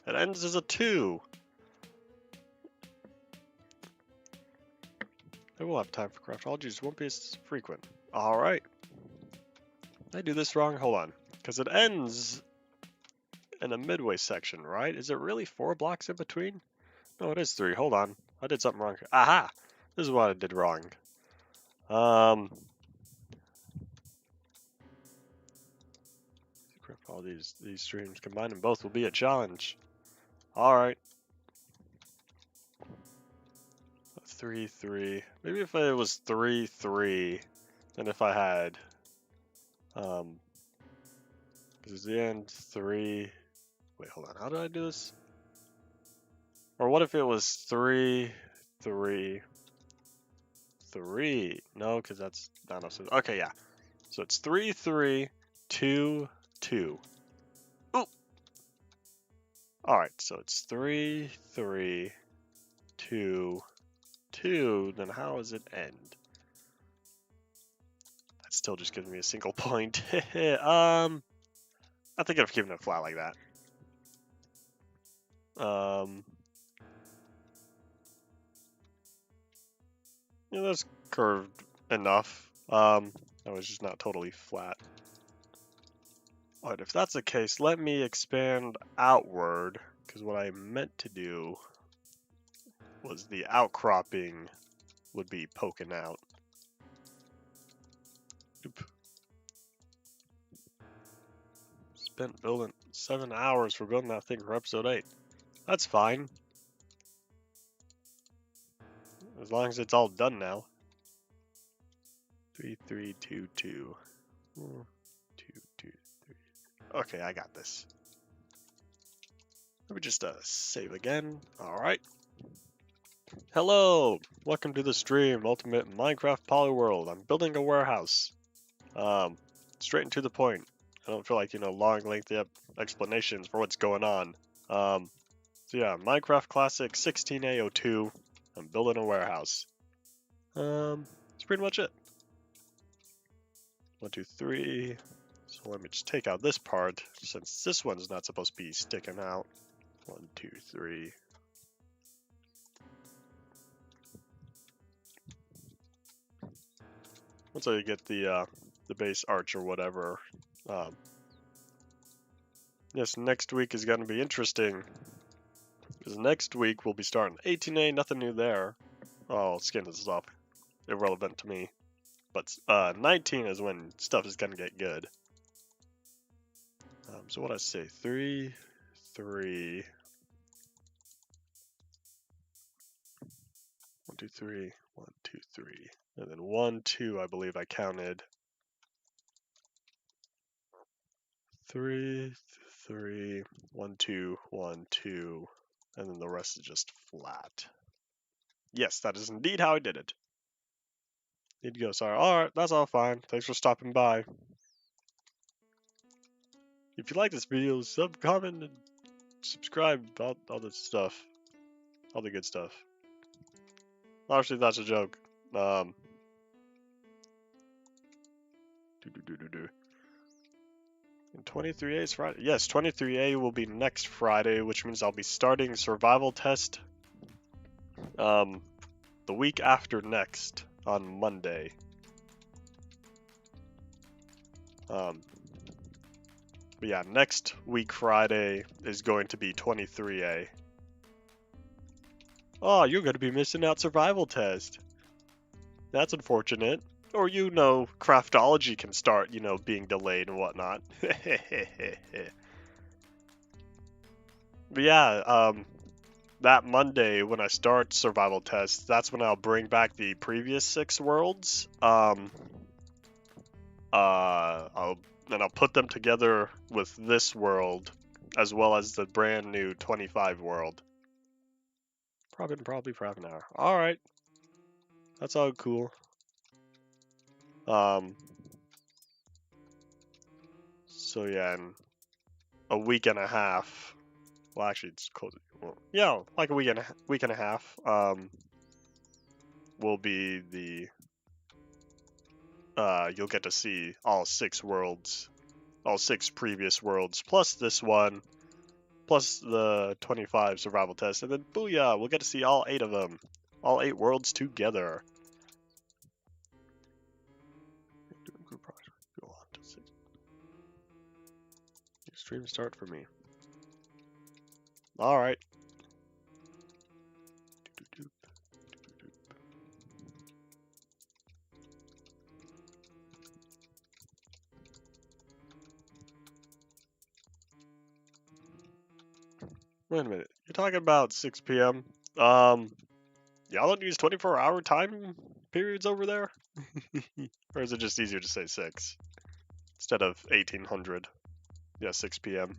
It ends as a 2. I will have time for craftology, just won't be as frequent. Alright. Did I do this wrong? Hold on. Because it ends in a midway section, right? Is it really 4 blocks in between? No, it is 3. Hold on. I did something wrong. Aha! This is what I did wrong. All these streams combined and both will be a challenge. Alright. 3, 3. Maybe if it was 3, 3, then if I had, because it's the end 3. Wait, hold on. How did I do this? Or what if it was 3, 3, 3? No, because that's not enough. Okay, yeah. So it's 3, 3, 2, 2. Ooh. All right, so it's 3, 3, 2, 2. Then how does it end? That still just gives me a single point. I think I've given it flat like that. Yeah, that's curved enough. That was just not totally flat. Alright, if that's the case, let me expand outward, because what I meant to do was the outcropping would be poking out. Oop. Spent building 7 hours for building that thing for episode 8. That's fine. As long as it's all done now. 3, 3, 2, 2. 2, 2, 3. Okay, I got this. Let me just save again. Alright. Hello! Welcome to the stream, Ultimate Minecraft Polyworld. I'm building a warehouse. Straight and to the point. I don't feel like, long, lengthy explanations for what's going on. So yeah, Minecraft Classic 16A02. I'm building a warehouse. That's pretty much it. 1, 2, 3. So let me just take out this part, since this one's not supposed to be sticking out. 1, 2, 3. Once I get the base arch or whatever, yes, next week is going to be interesting. Because next week we'll be starting 18A, nothing new there. Oh, I'll skin this up. Irrelevant to me. But 19 is when stuff is going to get good. So what I say, 3, 3. 1, 2, 3. 1, 2, 3. And then 1, 2, I believe I counted. 3, 3, 1, 2, 1, 2. and then the rest is just flat. Yes, that is indeed how I did it. Need to go, sorry. Alright, that's all fine. Thanks for stopping by. If you like this video, sub, comment, and subscribe, all the stuff. All the good stuff. Obviously, that's a joke. And 23A is Friday. Yes, 23A will be next Friday, which means I'll be starting survival test the week after next on Monday. But yeah, next week Friday is going to be 23A. Oh, you're going to be missing out survival test. That's unfortunate. Or, craftology can start, being delayed and whatnot. But yeah, that Monday when I start survival test, that's when I'll bring back the previous 6 worlds. I'll put them together with this world, as well as the brand new 25 world. Probably for half an hour. All right, that's all cool. So yeah, in a week and a half. Well, actually, it's close. Well, yeah, like a week and a half. Will be the. You'll get to see all 6 worlds, all 6 previous worlds, plus this one, plus the 25 survival test, and then booyah, we'll get to see all 8 of them, all 8 worlds together. Go on to 6. Stream start for me. All right. Wait a minute. You're talking about 6 p.m. Y'all don't use 24-hour time periods over there? Or is it just easier to say 6 instead of 1800? Yeah, 6 p.m.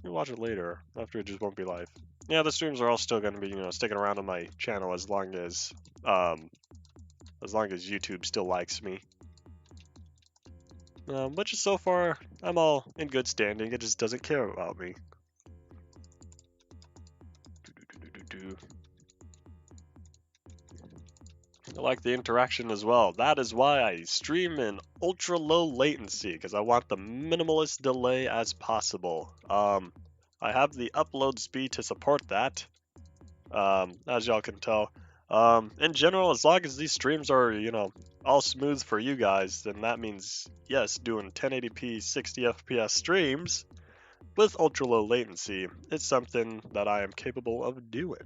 You'll watch it later after it just won't be live. Yeah, the streams are all still going to be, sticking around on my channel as long as YouTube still likes me. But just so far, I'm all in good standing. It just doesn't care about me. I like the interaction as well. That is why I stream in ultra low latency, because I want the minimalist delay as possible. I have the upload speed to support that, as y'all can tell. In general, as long as these streams are, all smooth for you guys, then that means, yes, doing 1080p 60 FPS streams with ultra low latency is something that I am capable of doing.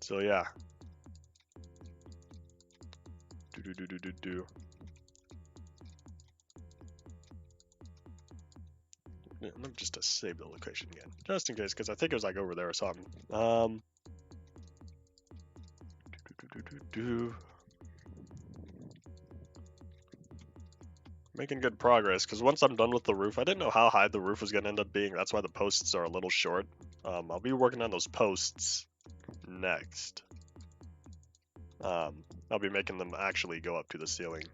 So yeah. Let me just save the location again, just in case, because I think it was like over there or something. Making good progress, because once I'm done with the roof, I didn't know how high the roof was going to end up being. That's why the posts are a little short. I'll be working on those posts next. I'll be making them actually go up to the ceiling.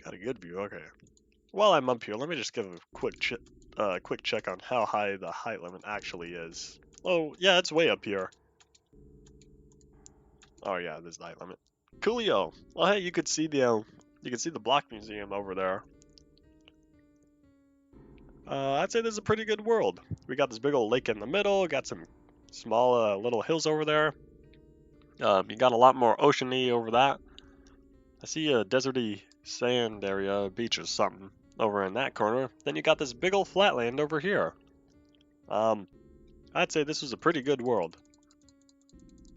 Got a good view, okay. While I'm up here, let me just give a quick check on how high the height limit actually is. Oh, yeah, it's way up here. Oh yeah, there's the height limit. Coolio. Well, hey, you could see the block museum over there. I'd say this is a pretty good world. We got this big old lake in the middle. Got some small little hills over there. You got a lot more oceany over that. I see a deserty sand area, beach or something over in that corner. Then you got this big old flatland over here. I'd say this was a pretty good world.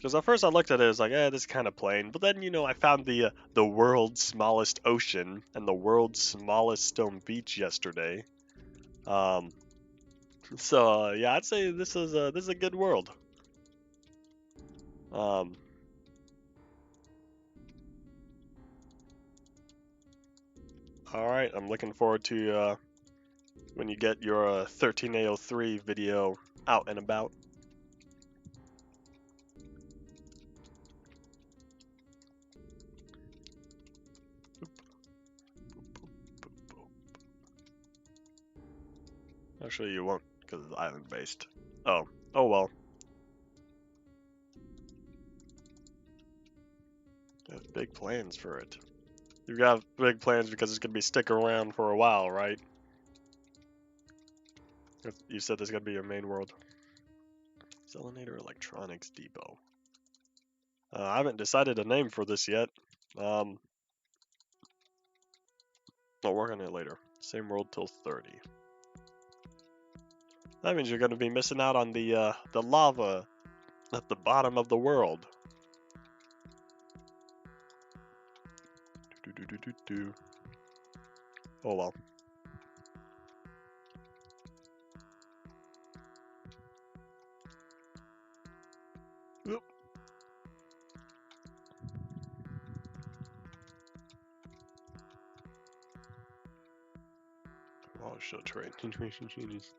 Because at first I looked at it as like, this is kind of plain. But then, I found the world's smallest ocean and the world's smallest stone beach yesterday. So yeah, I'd say this is a good world. All right, I'm looking forward to when you get your 13A03 video out and about. Actually, you won't, because it's island-based. Oh well. You have big plans for it. You got big plans because it's gonna be stick around for a while, right? You said this is gonna be your main world. Zelinator Electronics Depot. I haven't decided a name for this yet. I'll work on it later. Same world till 30. That means you're gonna be missing out on the lava at the bottom of the world. Oh well. Oop. Oh, show terrain information changes.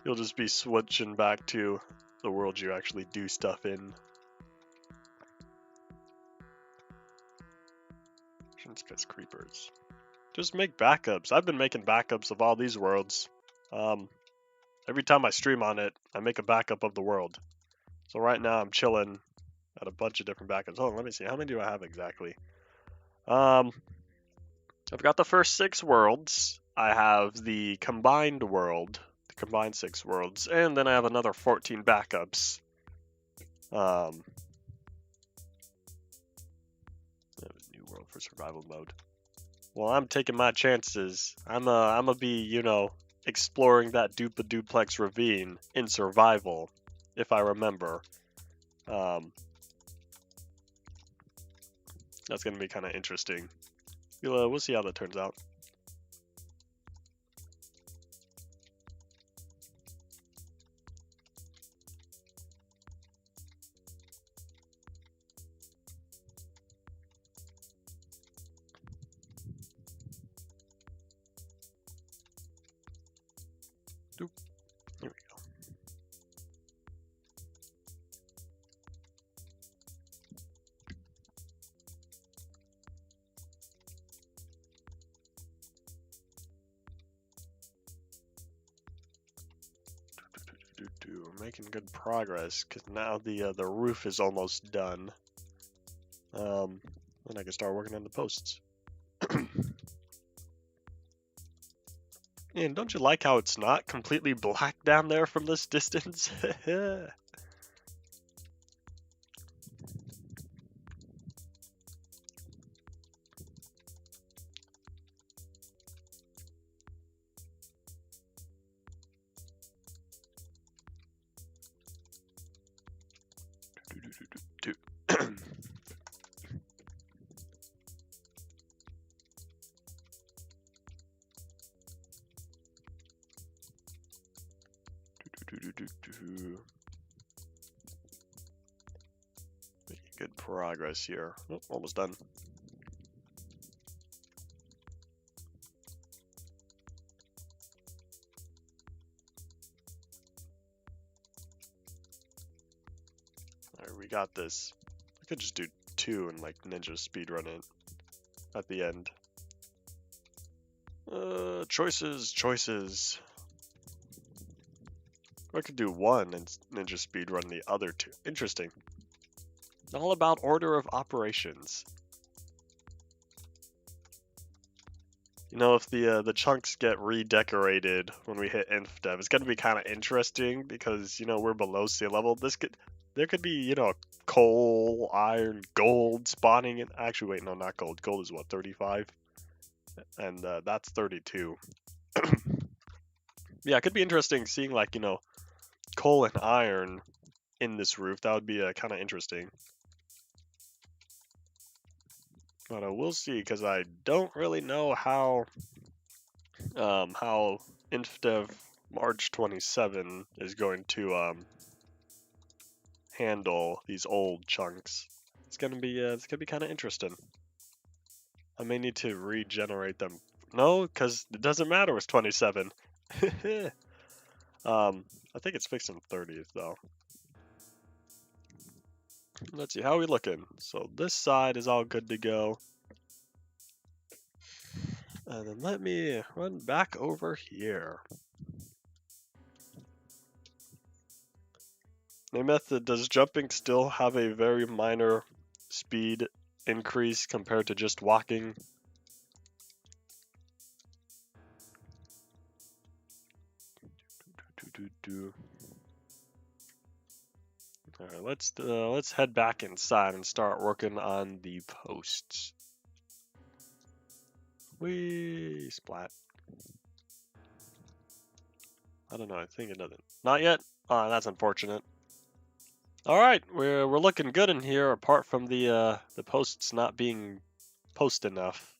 You'll just be switching back to the world you actually do stuff in. Gets creepers. Just make backups. I've been making backups of all these worlds. Every time I stream on it, I make a backup of the world. So right now I'm chilling at a bunch of different backups. Oh, let me see. How many do I have exactly? I've got the first 6 worlds. I have the combined world, the combined 6 worlds, and then I have another 14 backups. New world for survival mode. Well, I'm taking my chances. I'm gonna be, exploring that Duplex ravine in survival, if I remember. That's gonna be kind of interesting. We'll see how that turns out. Doop. Here we go. We're making good progress because now the roof is almost done. Then I can start working on the posts. And don't you like how it's not completely black down there from this distance? Making good progress here. Oh, almost done. Alright, we got this. I could just do 2 and like ninja speedrun it at the end. Choices. I could do 1 and ninja speedrun the other 2. Interesting. All about order of operations. If the chunks get redecorated when we hit inf dev, it's gonna be kind of interesting because we're below sea level. There could be coal, iron, gold spawning in. Actually, wait, no, not gold. Gold is what, 35, and that's 32. Yeah, it could be interesting seeing like coal and iron in this roof. That would be kind of interesting. But we'll see, because I don't really know how InfDev March 27 is going to handle these old chunks. It's gonna be kind of interesting. I may need to regenerate them. No, because it doesn't matter. It's 27. I think it's fixed on 30th though. Let's see, how are we looking? So this side is all good to go. And then let me run back over here. My method, does jumping still have a very minor speed increase compared to just walking? Alright, let's head back inside and start working on the posts. Whee! Splat. I don't know, I think it doesn't. Not yet? That's unfortunate. Alright, we're looking good in here, apart from the posts not being post enough.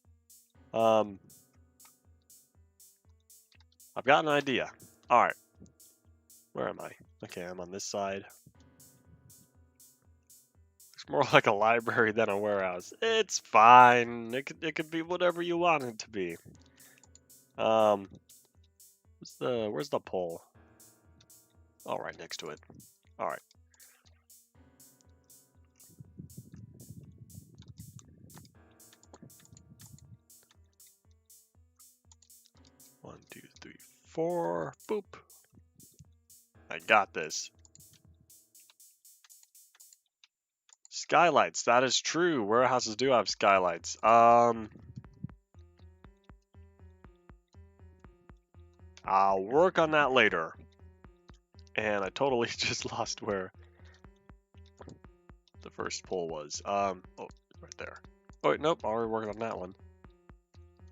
I've got an idea. Alright. Where am I? Okay, I'm on this side. It's more like a library than a warehouse. It's fine. It could be whatever you want it to be. Where's the pole? Oh, right next to it. All right. One, two, three, four. Boop. I got this. Skylights. That is true. Warehouses do have skylights. I'll work on that later. And I totally just lost where the first pole was. Oh, right there. Oh, wait, nope. Already working on that one.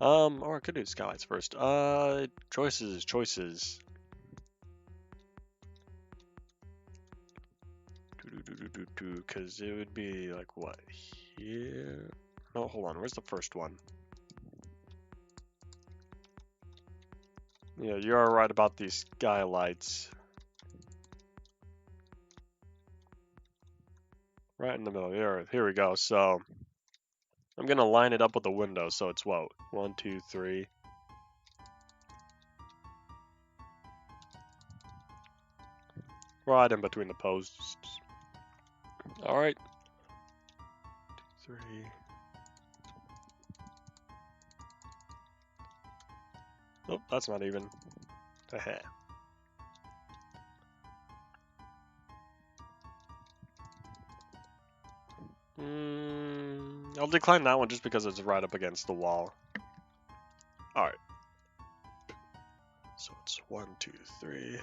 Or I could do skylights first. Choices. Because it would be like what? Here? No, hold on. Where's the first one? Yeah, you are right about these skylights. Right in the middle. Here we go. So I'm gonna line it up with the window. So it's what? 1, 2, 3. Right in between the posts. All right. 2, 3. Nope, that's not even. Heh. I'll decline that one just because it's right up against the wall. Alright. So it's 1, 2, 3.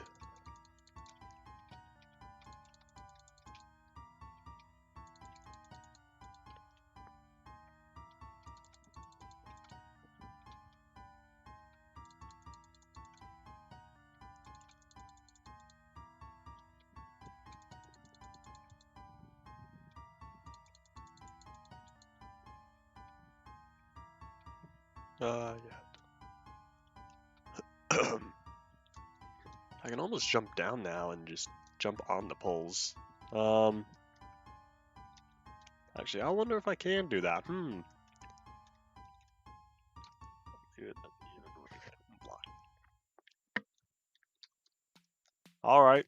Yeah. I can almost jump down now and just jump on the poles. Actually, I wonder if I can do that. All right.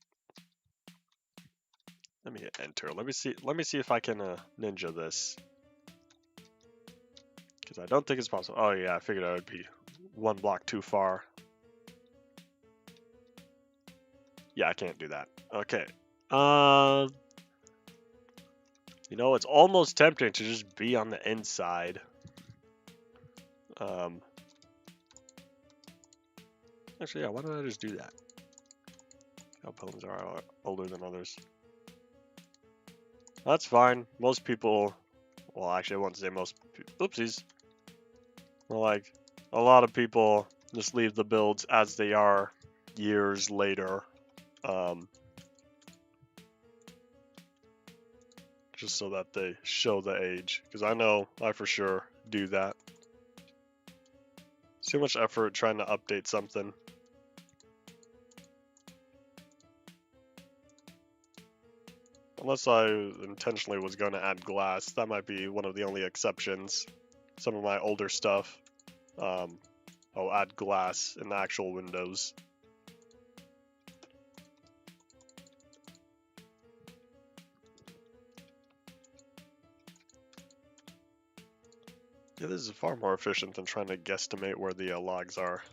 Let me hit enter. Let me see if I can ninja this. Because I don't think it's possible. Oh yeah, I figured I would be one block too far. Yeah, I can't do that. Okay. You know, it's almost tempting to just be on the inside. Actually, yeah, why don't I just do that? Poems are older than others. That's fine. Most people, well, actually, I won't say most. Oopsies. Well, like, a lot of people just leave the builds as they are years later. just so that they show the age, because I know I for sure do that. It's too much effort trying to update something. Unless I intentionally was going to add glass, that might be one of the only exceptions. Some of my older stuff, I'll add glass in the actual windows. Yeah, this is far more efficient than trying to guesstimate where the logs are.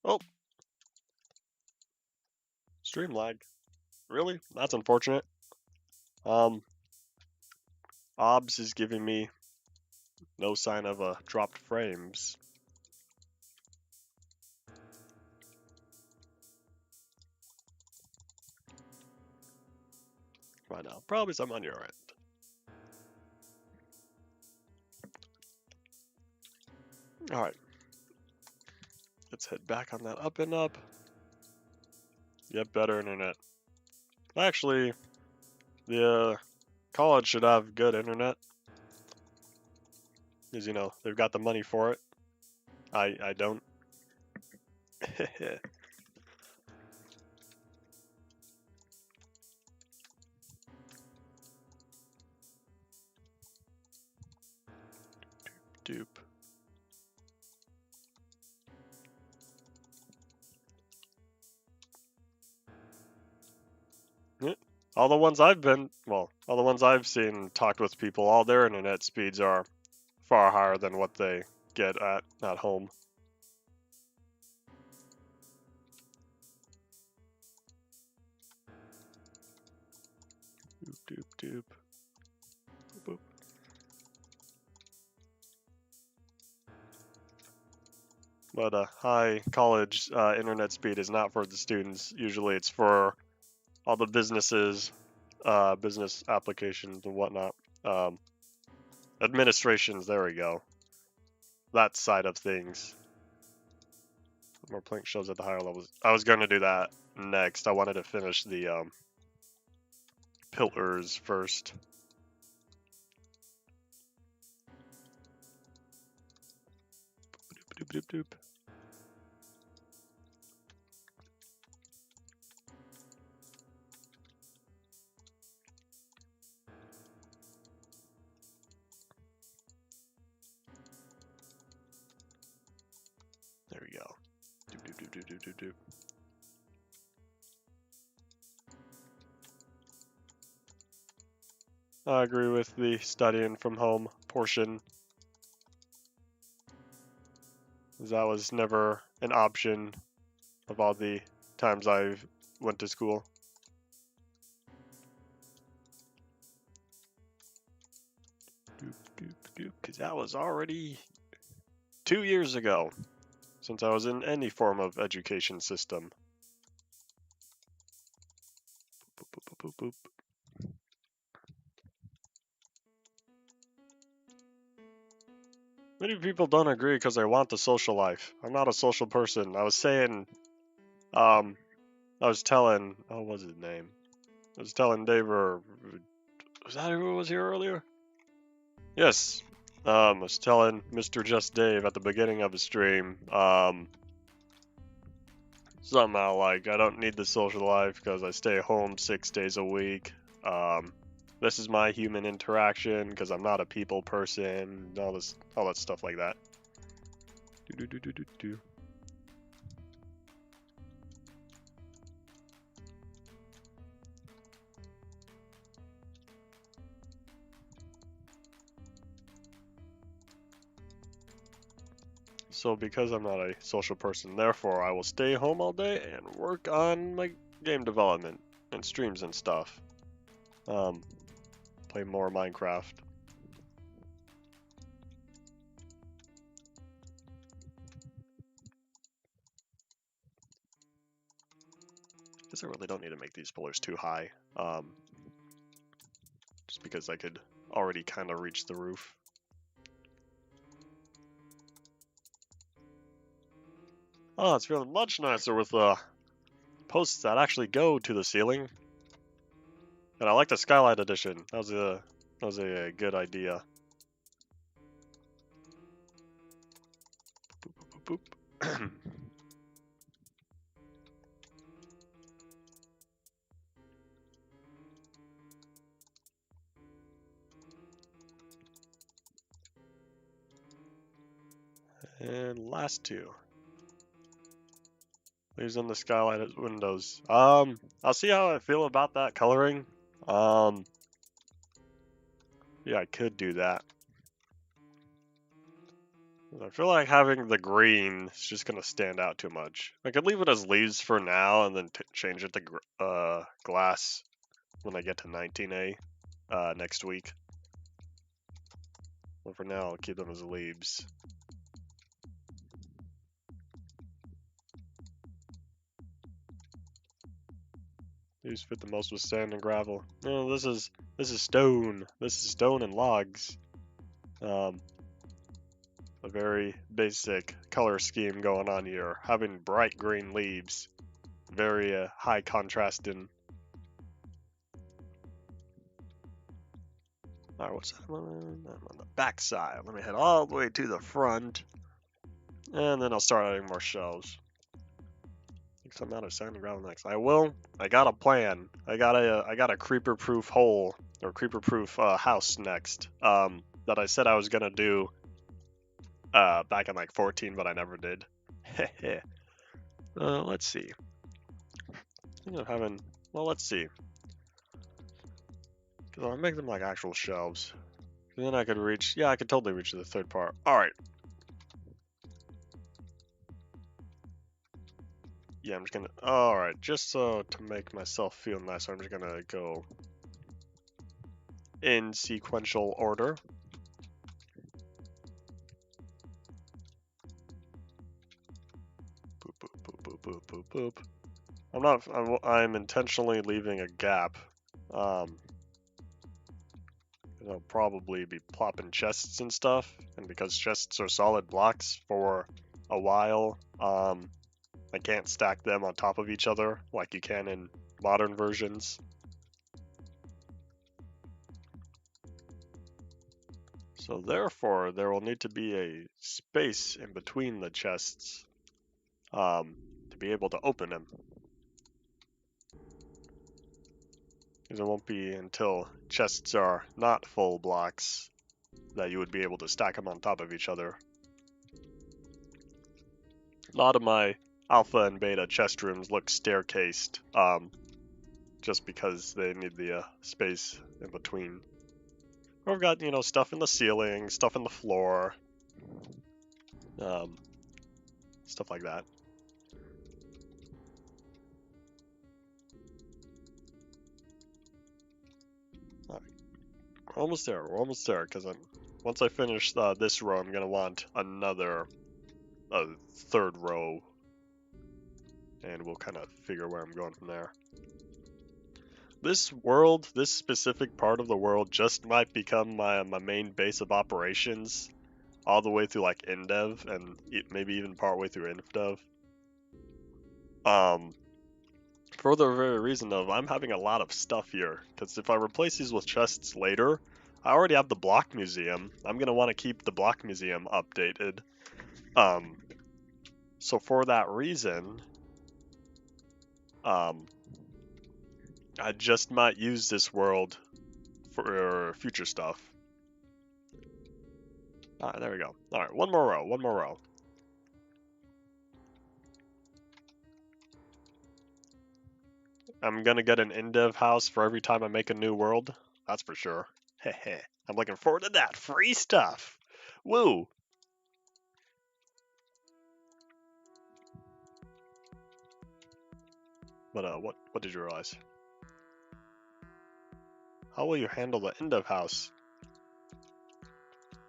Oh! Stream lag. Really? That's unfortunate. OBS is giving me no sign of dropped frames. Right now. Probably some on your end. Alright. Let's head back on that up and up. Yep, better internet. Actually, the college should have good internet. Because, you know, they've got the money for it. I don't. Dupe. All the ones I've seen and talked with people, all their internet speeds are far higher than what they get at home. Doop, doop, doop. Boop, boop. But high college internet speed is not for the students. Usually it's for all the businesses, business applications and whatnot. Administrations, there we go. That side of things. More plank shelves at the higher levels. I was going to do that next. I wanted to finish the pillars first. Doop, doop, doop. There we go. Doop, doop, doop, doop, doop, doop, doop. I agree with the studying from home portion. That was never an option of all the times I went to school. Doop, doop, doop, because that was already 2 years ago since I was in any form of education system. Boop, boop, boop, boop, boop. Many people don't agree because they want the social life. I'm not a social person. I was saying, I was telling, what was his name? I was telling Dave, or was that who was here earlier? Yes. I was telling Mr. Just Dave at the beginning of the stream, somehow like I don't need the social life because I stay home 6 days a week. This is my human interaction because I'm not a people person. All that stuff like that. Do, do, do, do, do, do. So because I'm not a social person, therefore I will stay home all day and work on my game development and streams and stuff. Play more Minecraft. Guess I really don't need to make these pillars too high. Just because I could already kind of reach the roof. Oh, it's feeling much nicer with posts that actually go to the ceiling. And I like the Skyline edition. That was a good idea. Boop, boop, boop. And last two. Leaves on the Skyline Windows. I'll see how I feel about that coloring. Yeah, I could do that. I feel like having the green is just gonna stand out too much. I could leave it as leaves for now and then change it to glass when I get to 19A next week. But for now, I'll keep them as leaves. These fit the most with sand and gravel. No, this is stone. This is stone and logs. A very basic color scheme going on here. Having bright green leaves, very high contrast in. Alright, what's that? I'm on the back side. Let me head all the way to the front, and then I'll start adding more shelves. Some amount of sand and gravel next. I got a plan. I got a creeper-proof hole or creeper-proof house next. That I said I was gonna do back in like 14, but I never did. Let's see. I think I'm having. Well, let's see. Cause I'll make them like actual shelves. And then I could reach. Yeah, I could totally reach the third part. All right. Yeah, I'm just gonna. All right, just so to make myself feel nicer, I'm just gonna go in sequential order. Boop boop boop boop boop boop boop. I'm intentionally leaving a gap. I'll probably be plopping chests and stuff, and because chests are solid blocks for a while, I can't stack them on top of each other like you can in modern versions. So therefore, there will need to be a space in between the chests to be able to open them. Because it won't be until chests are not full blocks that you would be able to stack them on top of each other. A lot of my alpha and beta chest rooms look staircased, just because they need the space in between. We've got, stuff in the ceiling, stuff in the floor, stuff like that. All right. We're almost there, because once I finish this row, I'm going to want another third row, and we'll kind of figure where I'm going from there. This world, this specific part of the world, just might become my main base of operations all the way through like InDev and maybe even partway through InfDev. For the very reason of I'm having a lot of stuff here, because if I replace these with chests later, I already have the block museum. I'm gonna want to keep the block museum updated. So for that reason, I just might use this world for future stuff. Alright, there we go. Alright, one more row. I'm gonna get an InDev house for every time I make a new world. That's for sure. Heh. I'm looking forward to that. Free stuff! Woo! But what did you realize? How will you handle the InDev house?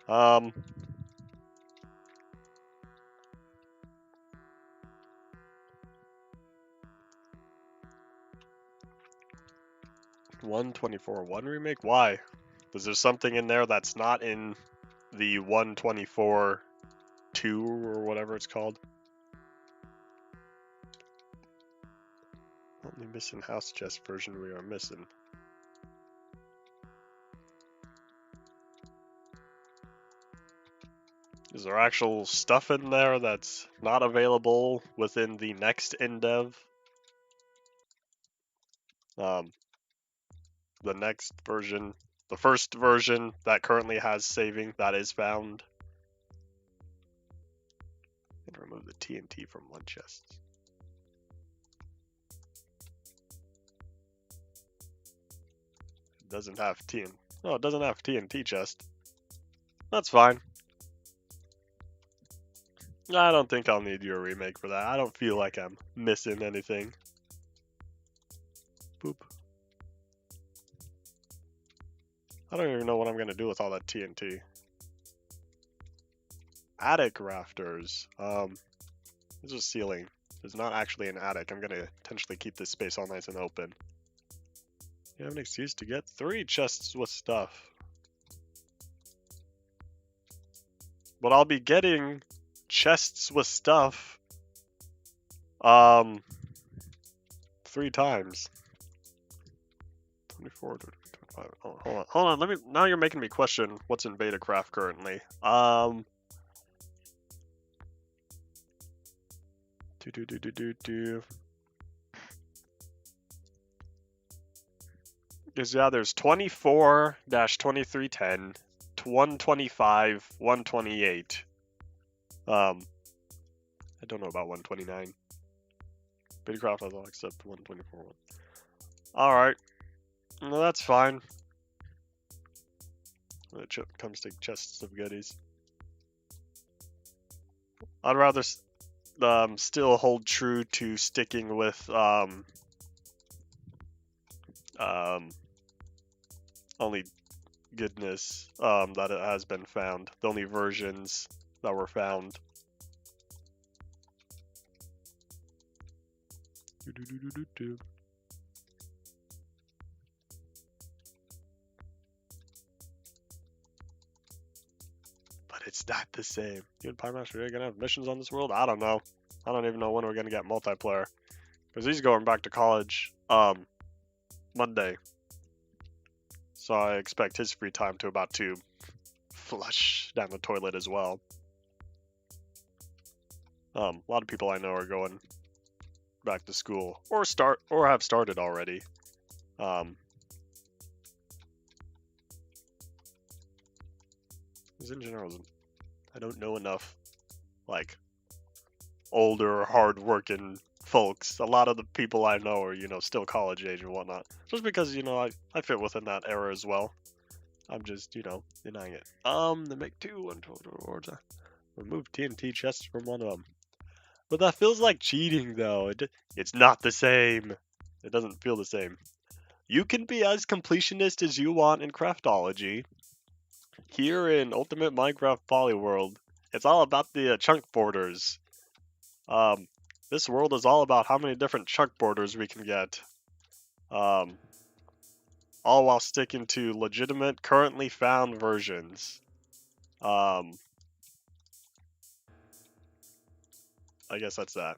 124.1 remake? Why? Is there something in there that's not in the 124.2 or whatever it's called? Only missing house chest version we are missing. Is there actual stuff in there that's not available within the next in-dev? The next version, the first version that currently has saving that is found. And remove the TNT from one chest. It doesn't have TNT. Oh, it doesn't have TNT chest. That's fine. I don't think I'll need your remake for that. I don't feel like I'm missing anything. Boop. I don't even know what I'm going to do with all that TNT. Attic rafters. This is ceiling. It's not actually an attic. I'm going to intentionally keep this space all nice and open. You have an excuse to get 3 chests with stuff. But I'll be getting chests with stuff 3 times. 24, 25. Oh, hold on. Now you're making me question what's in Betacraft currently. Because yeah, there's 24-2310, 125, 128. I don't know about 129. Betacraft has all except 124 one. Alright. Well, that's fine. When it comes to chests of goodies. I'd rather still hold true to sticking with only goodness that it has been found. The only versions that were found. But it's not the same. You and Pie Master are gonna have missions on this world? I don't know. I don't even know when we're gonna get multiplayer. Because he's going back to college Monday. So I expect his free time to about to flush down the toilet as well. A lot of people I know are going back to school or have started already. In general, I don't know enough like older, hard-working folks. A lot of the people I know are, still college age and whatnot. Just because, I fit within that era as well. I'm just, denying it. They make 2 total. Remove TNT chests from one of them. But that feels like cheating, though. It's not the same. It doesn't feel the same. You can be as completionist as you want in Craftology. Here in Ultimate Minecraft Polyworld, it's all about the chunk borders. This world is all about how many different chunk borders we can get. All while sticking to legitimate, currently found versions. I guess that's that.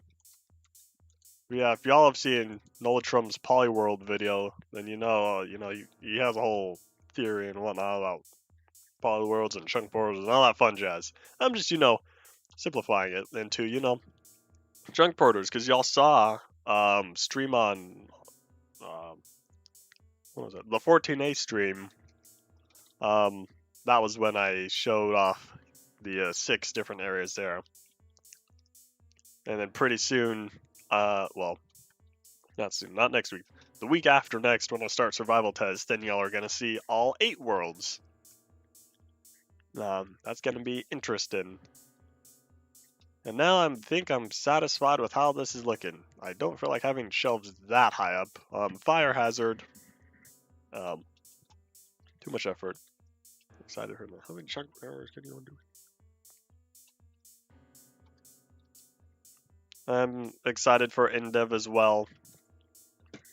But yeah, if y'all have seen Nullatrum's Polyworld video, then he has a whole theory and whatnot about Polyworlds and chunk borders and all that fun jazz. I'm just, simplifying it into, chunk borders, because y'all saw stream on what was it? The 14A stream. That was when I showed off the 6 different areas there. And then pretty soon, well, not soon, not next week. The week after next, when I start survival test, then y'all are gonna see all 8 worlds. That's gonna be interesting. And now I think I'm satisfied with how this is looking. I don't feel like having shelves that high up. Fire hazard. Too much effort. Excited for that. How many chunk errors can you undo? I'm excited for InDev as well.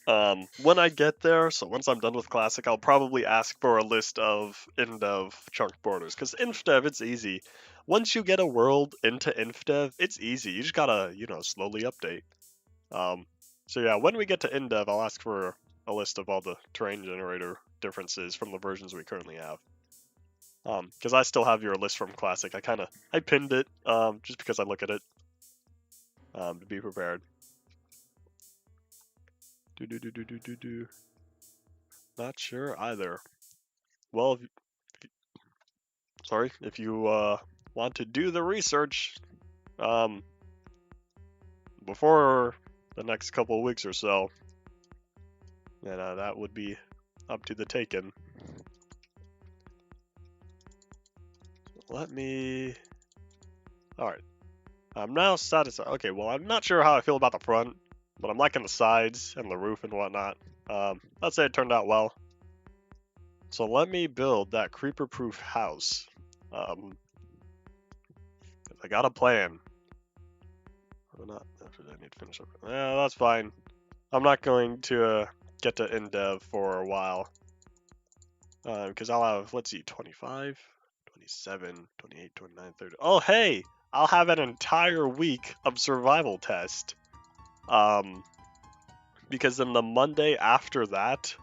When I get there, so once I'm done with Classic, I'll probably ask for a list of InDev chunk borders. Because InDev, it's easy. Once you get a world into InDev, it's easy. You just gotta, slowly update. So yeah, when we get to in-dev, I'll ask for a list of all the terrain generator differences from the versions we currently have. Because I still have your list from Classic. I pinned it, just because I look at it, to be prepared. Not sure either. Well, if you want to do the research, before the next couple of weeks or so, then that would be up to the taken. Let me. Alright. I'm now satisfied. Okay, well, I'm not sure how I feel about the front, but I'm liking the sides and the roof and whatnot. Let's say it turned out well. So let me build that creeper-proof house. I got a plan. Or not. I need to finish up. Yeah, that's fine. I'm not going to get to in-dev for a while. Because I'll have, let's see, 25, 27, 28, 29, 30. Oh, hey! I'll have an entire week of survival test. Because then the Monday after that.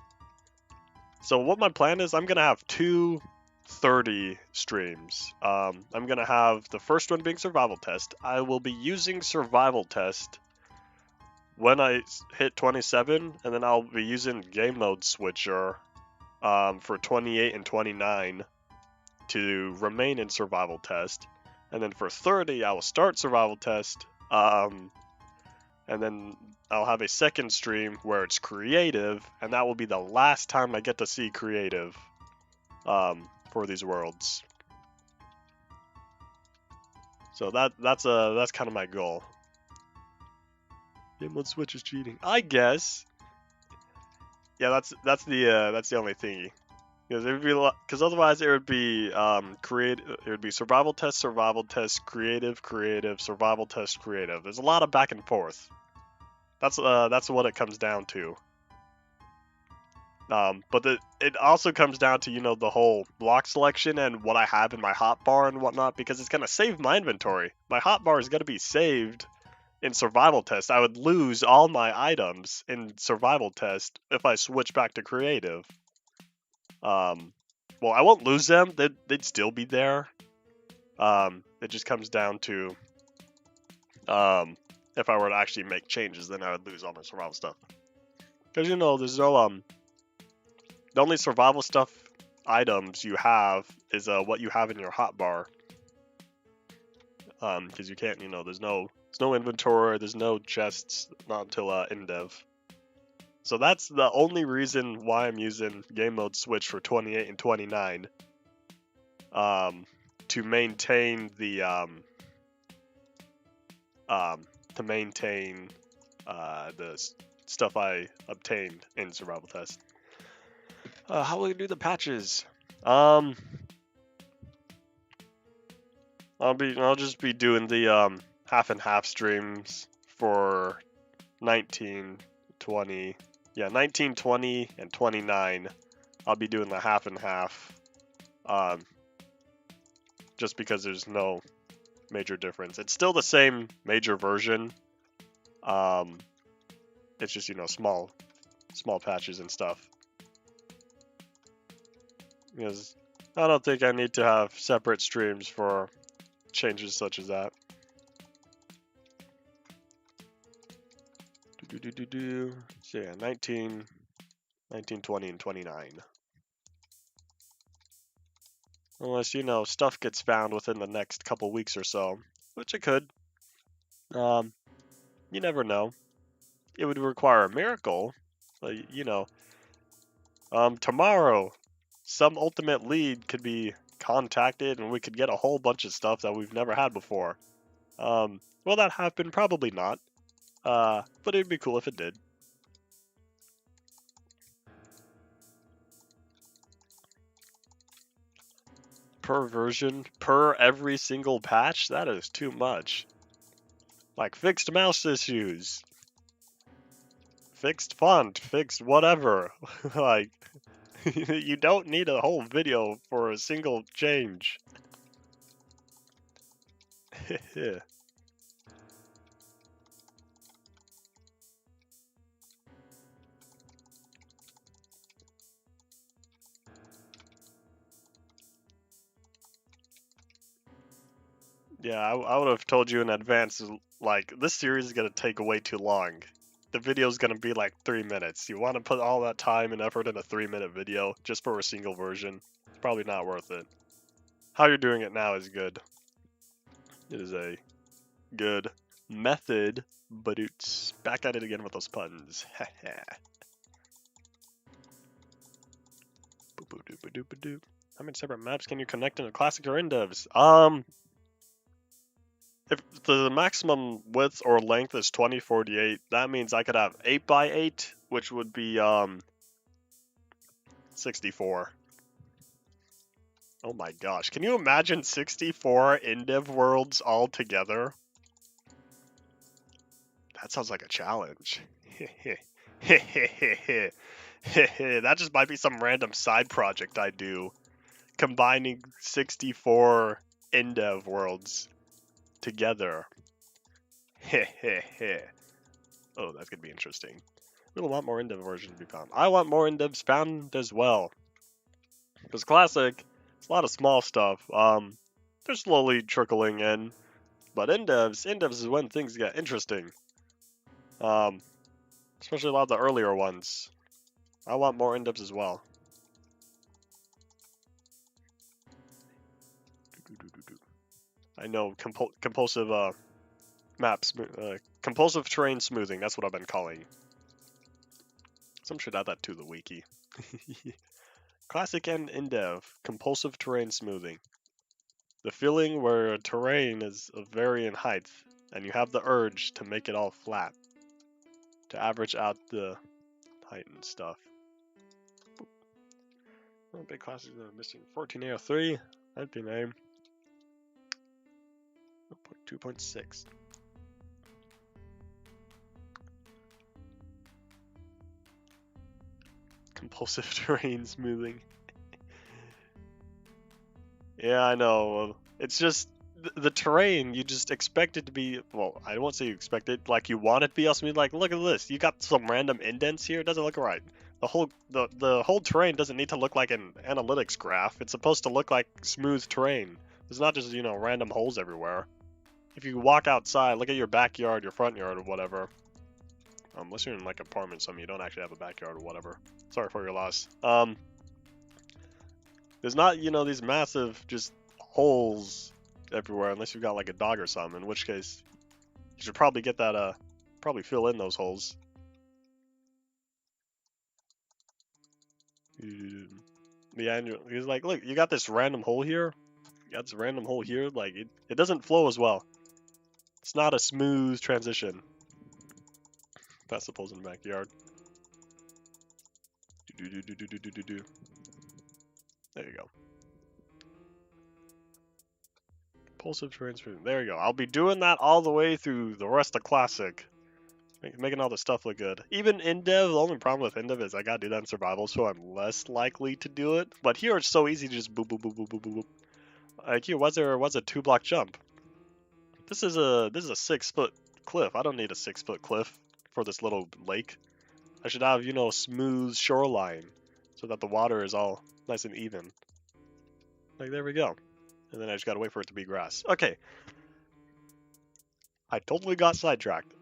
So what my plan is, I'm going to have 2:30 streams. I'm going to have the first one being survival test. I will be using survival test when I hit 27, and then I'll be using game mode switcher for 28 and 29 to remain in survival test. And then for 30, I will start survival test. And then I'll have a second stream where it's creative, and that will be the last time I get to see creative for these worlds. So that's kind of my goal. Game mode switch is cheating, I guess. Yeah, that's the only thingy. Because otherwise it would be it would be survival test, creative, survival test, creative. There's a lot of back and forth. That's what it comes down to. But it also comes down to, the whole block selection and what I have in my hotbar and whatnot, because it's gonna save my inventory. My hotbar is gonna be saved in survival test. I would lose all my items in survival test if I switch back to creative. Well, I won't lose them. They'd still be there. It just comes down to if I were to actually make changes, then I would lose all my survival stuff. Because there's no the only survival stuff items you have is what you have in your hotbar. Because you can't, there's no inventory, there's no chests, not until in-dev. So that's the only reason why I'm using game mode switch for 28 and 29. To maintain the stuff I obtained in survival test. How will we do the patches? I'll just be doing the half and half streams for 19, 20. Yeah, 19, 20, and 29. I'll be doing the half and half. Just because there's no major difference. It's still the same major version. It's just, small patches and stuff. Because I don't think I need to have separate streams for changes such as that. So yeah, 19, 20, and 29. Unless, stuff gets found within the next couple weeks or so, which it could. You never know. It would require a miracle. Tomorrow, some ultimate lead could be contacted and we could get a whole bunch of stuff that we've never had before. Will that happen? Probably not. But it'd be cool if it did. Per version, per every single patch? That is too much. Like fixed mouse issues, fixed font, fixed whatever. Like, you don't need a whole video for a single change. Yeah, I would have told you in advance, like, this series is gonna take way too long. The video's gonna be like 3 minutes. You want to put all that time and effort in a 3-minute video just for a single version? It's probably not worth it. How you're doing it now is good. It is a good method, but it's back at it again with those puns. How many separate maps can you connect in a classic or in devs? If the maximum width or length is 2048, that means I could have 8 by 8, which would be 64. Oh my gosh, can you imagine 64 in-dev worlds all together? That sounds like a challenge. That just might be some random side project I do, combining 64 in-dev worlds together. Oh, that's gonna be interesting. We'll want more in-dev versions to be found. I want more in-devs found as well. Because Classic, it's a lot of small stuff. They're slowly trickling in. But in-devs is when things get interesting. Especially a lot of the earlier ones. I want more in-devs as well. I know compulsive maps, compulsive terrain smoothing. That's what I've been calling. Some should add that to the wiki. Classic and in-dev, compulsive terrain smoothing. The feeling where terrain is of varying height, and you have the urge to make it all flat, to average out the height and stuff. Oh, big classic missing 14A03. That'd be name. 2.6. Compulsive terrain smoothing. Yeah, I know. It's just the terrain. You just expect it to be. Well, I won't say you expect it. Like you want it to be all smooth. Like, look at this. You got some random indents here. It doesn't look right. The whole terrain doesn't need to look like an analytics graph. It's supposed to look like smooth terrain. It's not just random holes everywhere. If you walk outside, look at your backyard, your front yard, or whatever. Unless you're in like an apartment, some you don't actually have a backyard or whatever. Sorry for your loss. There's not, these massive just holes everywhere unless you've got like a dog or something, in which case you should probably get that, probably fill in those holes. Yeah, and he's like, look, you got this random hole here. You got this random hole here. Like, it doesn't flow as well. It's not a smooth transition. Past the poles in the backyard. There you go. Compulsive transfer. There you go. I'll be doing that all the way through the rest of Classic. Making all the stuff look good. Even in dev, the only problem with in dev is I gotta do that in survival, so I'm less likely to do it. But here it's so easy to just boop boop boop boop boop boop boop. Like here, what's a 2-block jump? This is a 6-foot cliff. I don't need a 6-foot cliff for this little lake. I should have, smooth shoreline so that the water is all nice and even. Like there we go. And then I just gotta wait for it to be grass. Okay. I totally got sidetracked.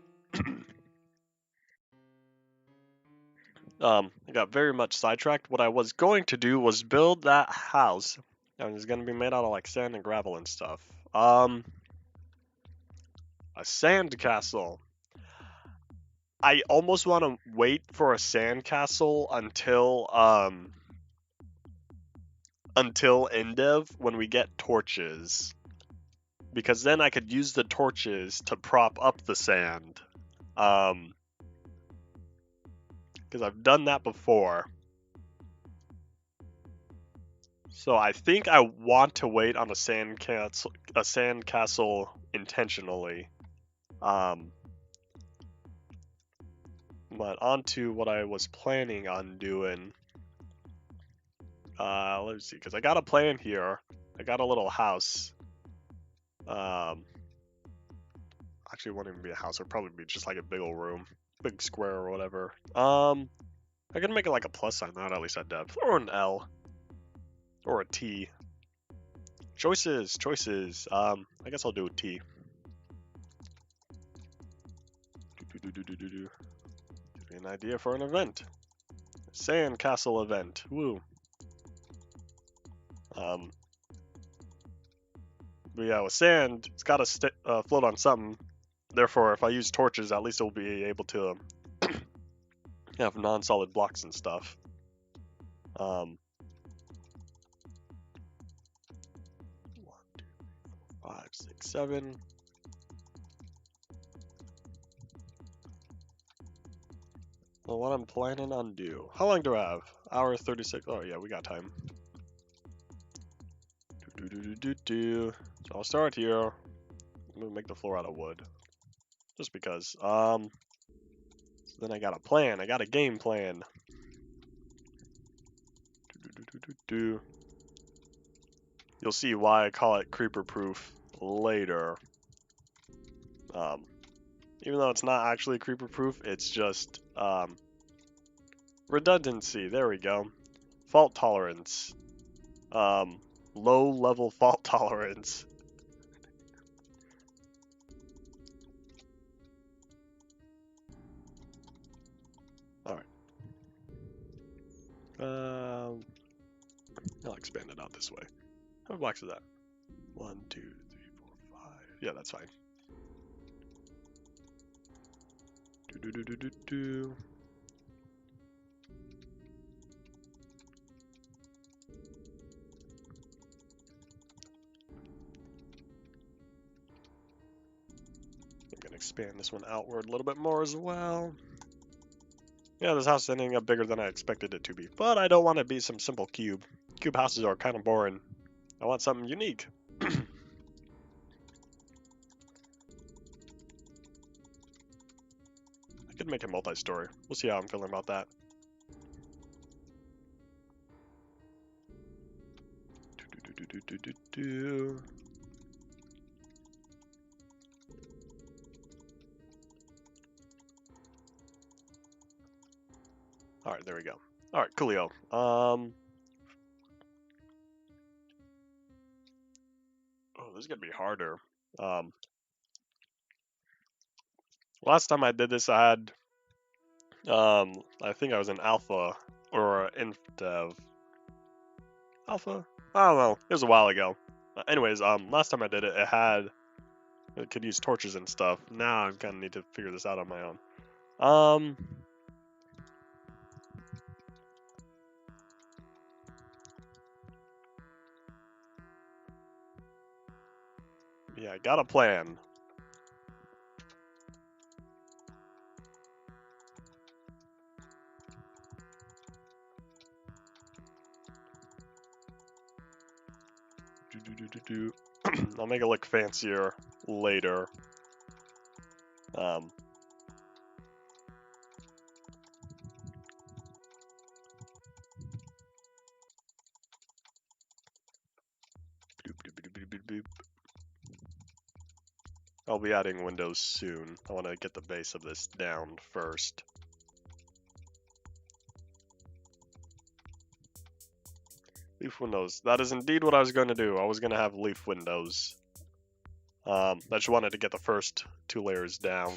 I got very much sidetracked. What I was going to do was build that house. And it's gonna be made out of like sand and gravel and stuff. A sand castle. I almost want to wait for a sand castle until Endev when we get torches. Because then I could use the torches to prop up the sand. Because I've done that before. So I think I want to wait on a sand castle intentionally. But on to what I was planning on doing. Let's see, because I got a plan here. I got a little house. Actually, it won't even be a house. It'll probably be just like a big old room, big square or whatever. I can make it like a plus sign, not at least at depth, or an L, or a T. Choices, choices. I guess I'll do T. Give me an idea for an event. Sandcastle event. Woo. But yeah, with sand, it's got to float on something. Therefore, if I use torches, at least it'll be able to have non-solid blocks and stuff. 1, 2, 4, 5, 6, 7. Well, what I'm planning on do. How long do I have? Hour 36. Oh yeah, we got time. So I'll start here. I'm gonna make the floor out of wood, just because. So then I got a plan. I got a game plan. You'll see why I call it creeper proof later. Even though it's not actually creeper proof, it's just redundancy. There we go. Fault tolerance. Low level fault tolerance. Alright. I'll expand it out this way. How many blocks is that? 1, 2, 3, 4, 5. Yeah, that's fine. I'm gonna expand this one outward a little bit more as well. Yeah, this house is ending up bigger than I expected it to be, but I don't want to be some simple cube. Cube houses are kind of boring. I want something unique. I could make it multi-story. We'll see how I'm feeling about that. Alright, there we go. Alright, coolio. Oh, this is gonna be harder. Last time I did this, I had, I think I was in alpha or inf dev. Alpha? I don't know. It was a while ago. Anyways, last time I did it, it could use torches and stuff. Now I kind of need to figure this out on my own. Yeah, I got a plan. I'll make it look fancier later. I'll be adding windows soon. I want to get the base of this down first. Leaf windows. That is indeed what I was going to do. I was going to have leaf windows. I just wanted to get the first 2 layers down.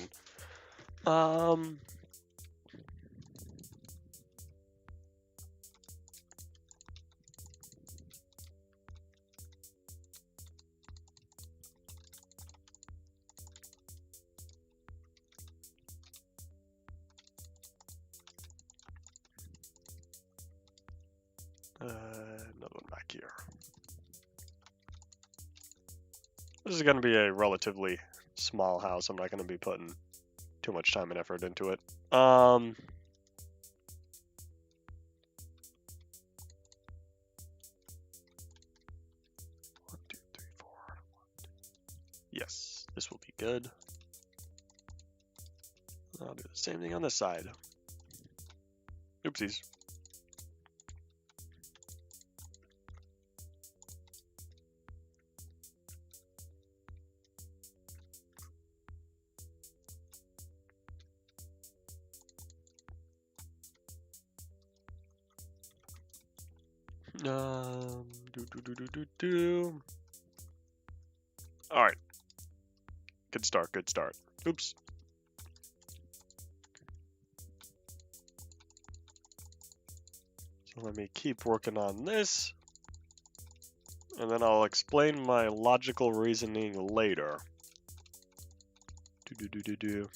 Another one back here. This is going to be a relatively small house. I'm not going to be putting too much time and effort into it. 1, 2, 3, 4. Yes, this will be good. I'll do the same thing on this side. Oopsies. Alright. Good start, good start. Oops. So let me keep working on this. And then I'll explain my logical reasoning later. Do. Doop.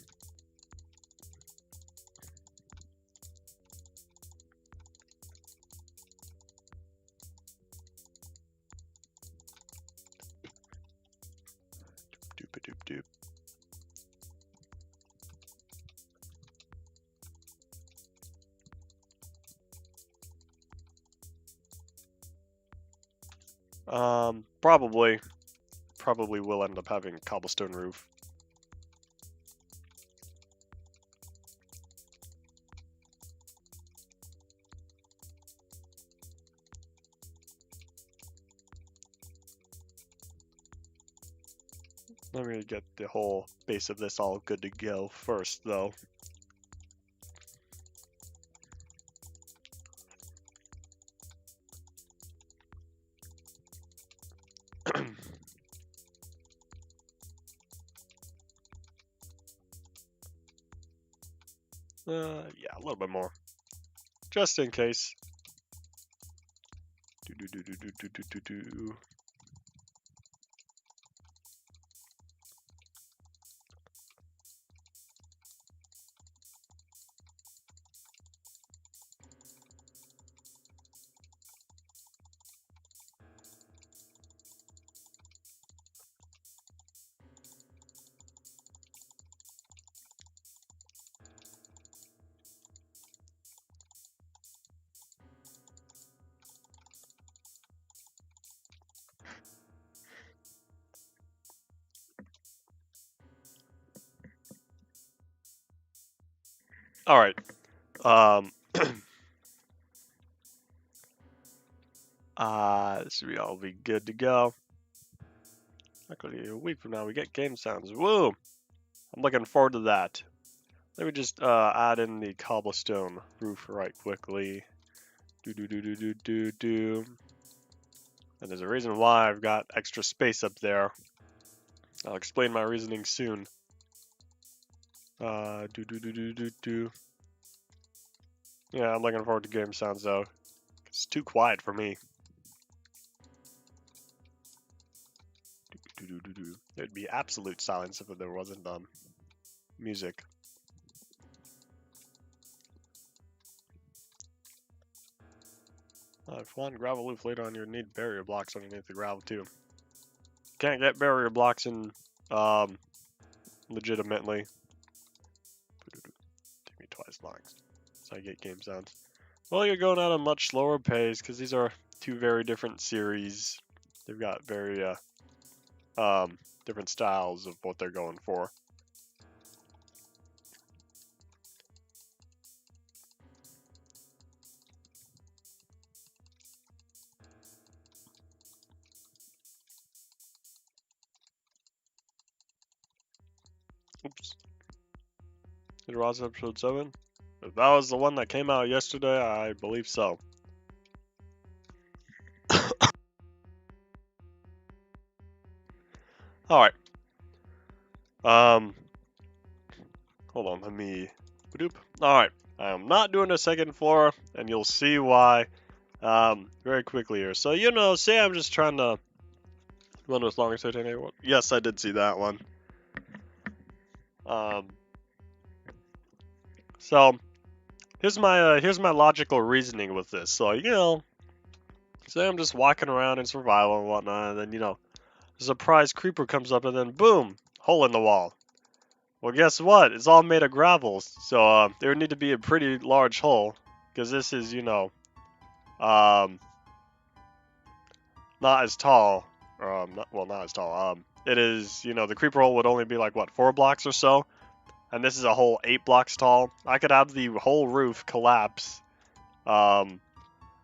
Probably will end up having a cobblestone roof. Let me get the whole base of this all good to go first, though. Yeah, a little bit more, just in case. Do. All right. This should all be good to go. Actually, a week from now we get game sounds. Woo! I'm looking forward to that. Let me just add in the cobblestone roof right quickly. Do. And there's a reason why I've got extra space up there. I'll explain my reasoning soon. Do. Yeah, I'm looking forward to game sounds though. It's too quiet for me. There'd be absolute silence if there wasn't music. If you want gravel roof later on, you need barrier blocks underneath the gravel too. Can't get barrier blocks in legitimately. Take me twice long, so I get game sounds. Well, you're going at a much slower pace because these are two very different series. They've got very different styles of what they're going for. Oops. It was episode 7. If that was the one that came out yesterday, I believe so. Alright. Hold on, let me... Alright, I'm not doing a second floor, and you'll see why very quickly here. So, you know, say I'm just trying to run with longer titanium. Yes, I did see that one. So, here's my logical reasoning with this. So, you know, say I'm just walking around in survival and whatnot, and then, you know, a surprise creeper comes up, and then boom, hole in the wall. Well, guess what? It's all made of gravel, so there would need to be a pretty large hole, because this is, you know, not as tall. Not as tall. It is, you know, the creeper hole would only be like, what, 4 blocks or so? And this is a whole 8 blocks tall. I could have the whole roof collapse down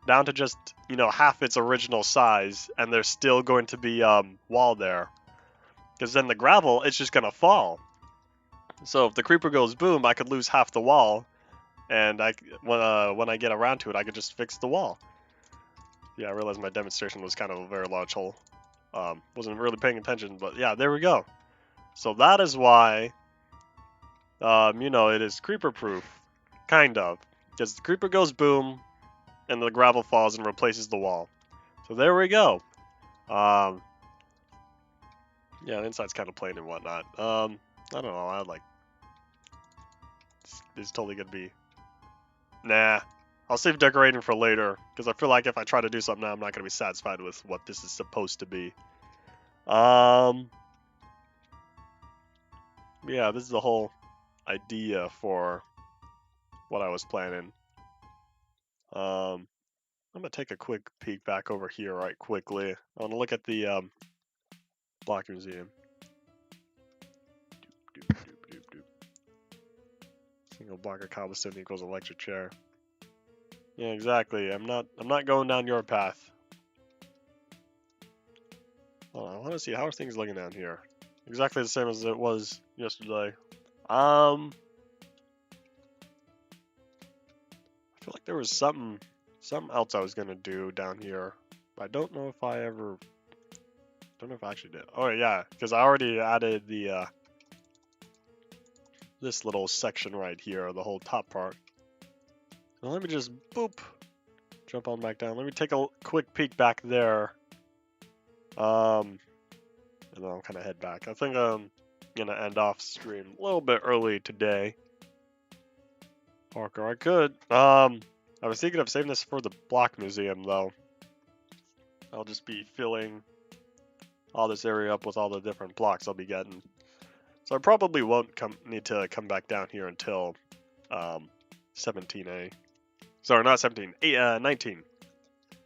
to just, you know, half its original size, and there's still going to be wall there. Because then the gravel, it's just going to fall. So if the creeper goes boom, I could lose half the wall, and when I get around to it, I could just fix the wall. Yeah, I realized my demonstration was kind of a very large hole. Wasn't really paying attention, but yeah, there we go. So that is why, you know, it is creeper proof, kind of, because the creeper goes boom, and the gravel falls and replaces the wall. So there we go. Yeah, the inside's kind of plain and whatnot. I don't know. I like. It's totally gonna be. Nah. I'll save decorating for later, because I feel like if I try to do something now, I'm not gonna be satisfied with what this is supposed to be. Yeah, this is the whole idea for what I was planning. I'm gonna take a quick peek back over here right quickly. I want to look at the block museum. Single block of cobblestone equals electric chair. Yeah, exactly. I'm not going down your path. Oh, I want to see how are things looking down here. Exactly the same as it was yesterday. I feel like there was something else I was gonna do down here. I don't know if I actually did. Oh yeah, because I already added the this little section right here, the whole top part. Now let me just boop, jump on back down. Let me take a quick peek back there. And then I'll kind of head back. I think I'm gonna end off stream a little bit early today. Parker, I could. I was thinking of saving this for the block museum though. I'll just be filling all this area up with all the different blocks I'll be getting. So I probably won't need to come back down here until 17A. Sorry, not 17, 19. I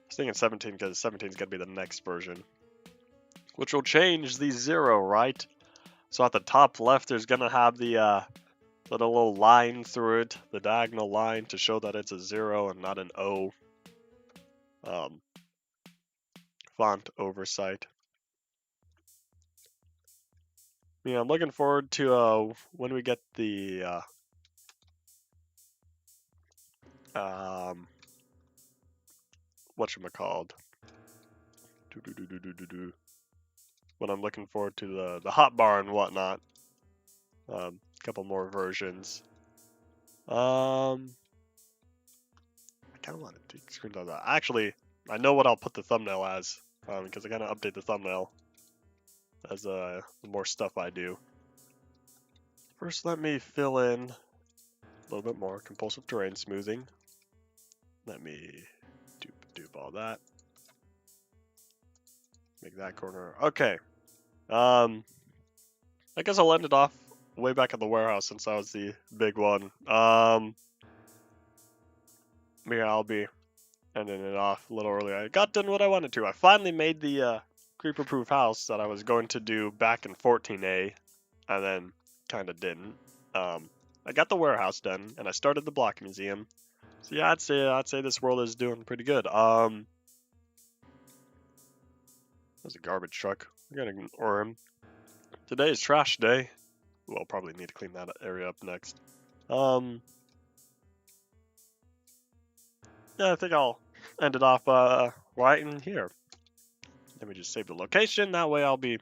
was thinking 17 because 17 is going to be the next version. Which will change the 0, right? So at the top left, there's going to have the little line through it, the diagonal line, to show that it's a 0 and not an O. Font oversight. Yeah, I'm looking forward to when we get the whatchamacalled. When I'm looking forward to the hotbar and whatnot. A couple more versions. I kind of want to take screens of that. Actually, I know what I'll put the thumbnail as, because I kind of update the thumbnail as the more stuff I do. First, let me fill in a little bit more compulsive terrain smoothing. Let me dupe all that. Make that corner. Okay. I guess I'll end it off way back at the warehouse since that was the big one. Yeah, I'll be ending it off a little early. I got done what I wanted to. I finally made the creeper-proof house that I was going to do back in 14A, and then kind of didn't. I got the warehouse done, and I started the block museum. So yeah, I'd say this world is doing pretty good. There's a garbage truck. We gotta ignore him. Today is trash day. We'll probably need to clean that area up next. Yeah, I think I'll end it off right in here. Let me just save the location. That way I'll be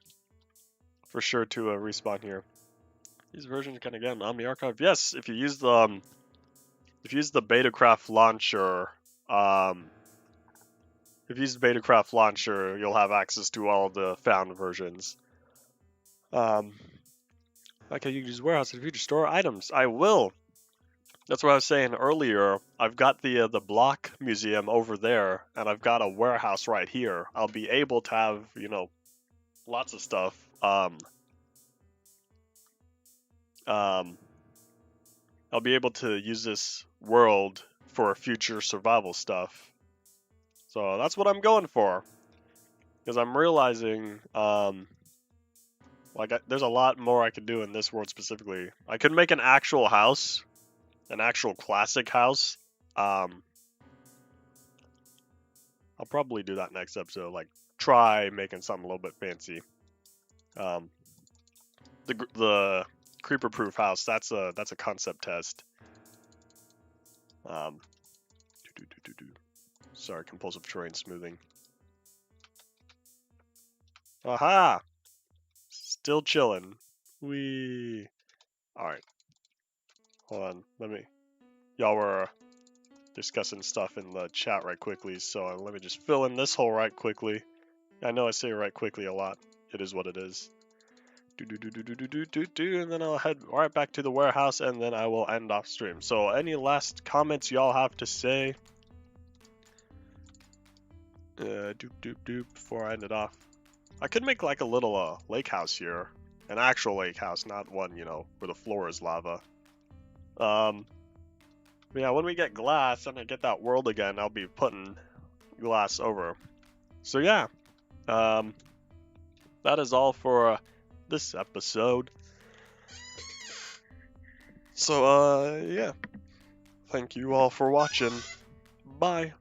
for sure to respawn here. These versions can again on the archive. Yes, if you use the Betacraft launcher, you'll have access to all of the found versions. Okay, you can use warehouse in the future. Store items. I will. That's what I was saying earlier. I've got the block museum over there, and I've got a warehouse right here. I'll be able to have, you know, lots of stuff. I'll be able to use this world for future survival stuff. So that's what I'm going for. Because I'm realizing, there's a lot more I could do in this world specifically. I could make an actual house, an actual classic house. I'll probably do that next episode. Like, try making something a little bit fancy. The creeper-proof house. That's a concept test. Sorry, compulsive terrain smoothing. Aha! Still chilling. Wee. Alright. Hold on. Y'all were discussing stuff in the chat right quickly, so let me just fill in this hole right quickly. I know I say right quickly a lot. It is what it is. And then I'll head right back to the warehouse, and then I will end off stream. So any last comments y'all have to say? Before I end it off. I could make like a little lake house here. An actual lake house, not one, where the floor is lava. Yeah, when we get glass and I get that world again, I'll be putting glass over. So yeah, that is all for this episode. So yeah, thank you all for watching. Bye.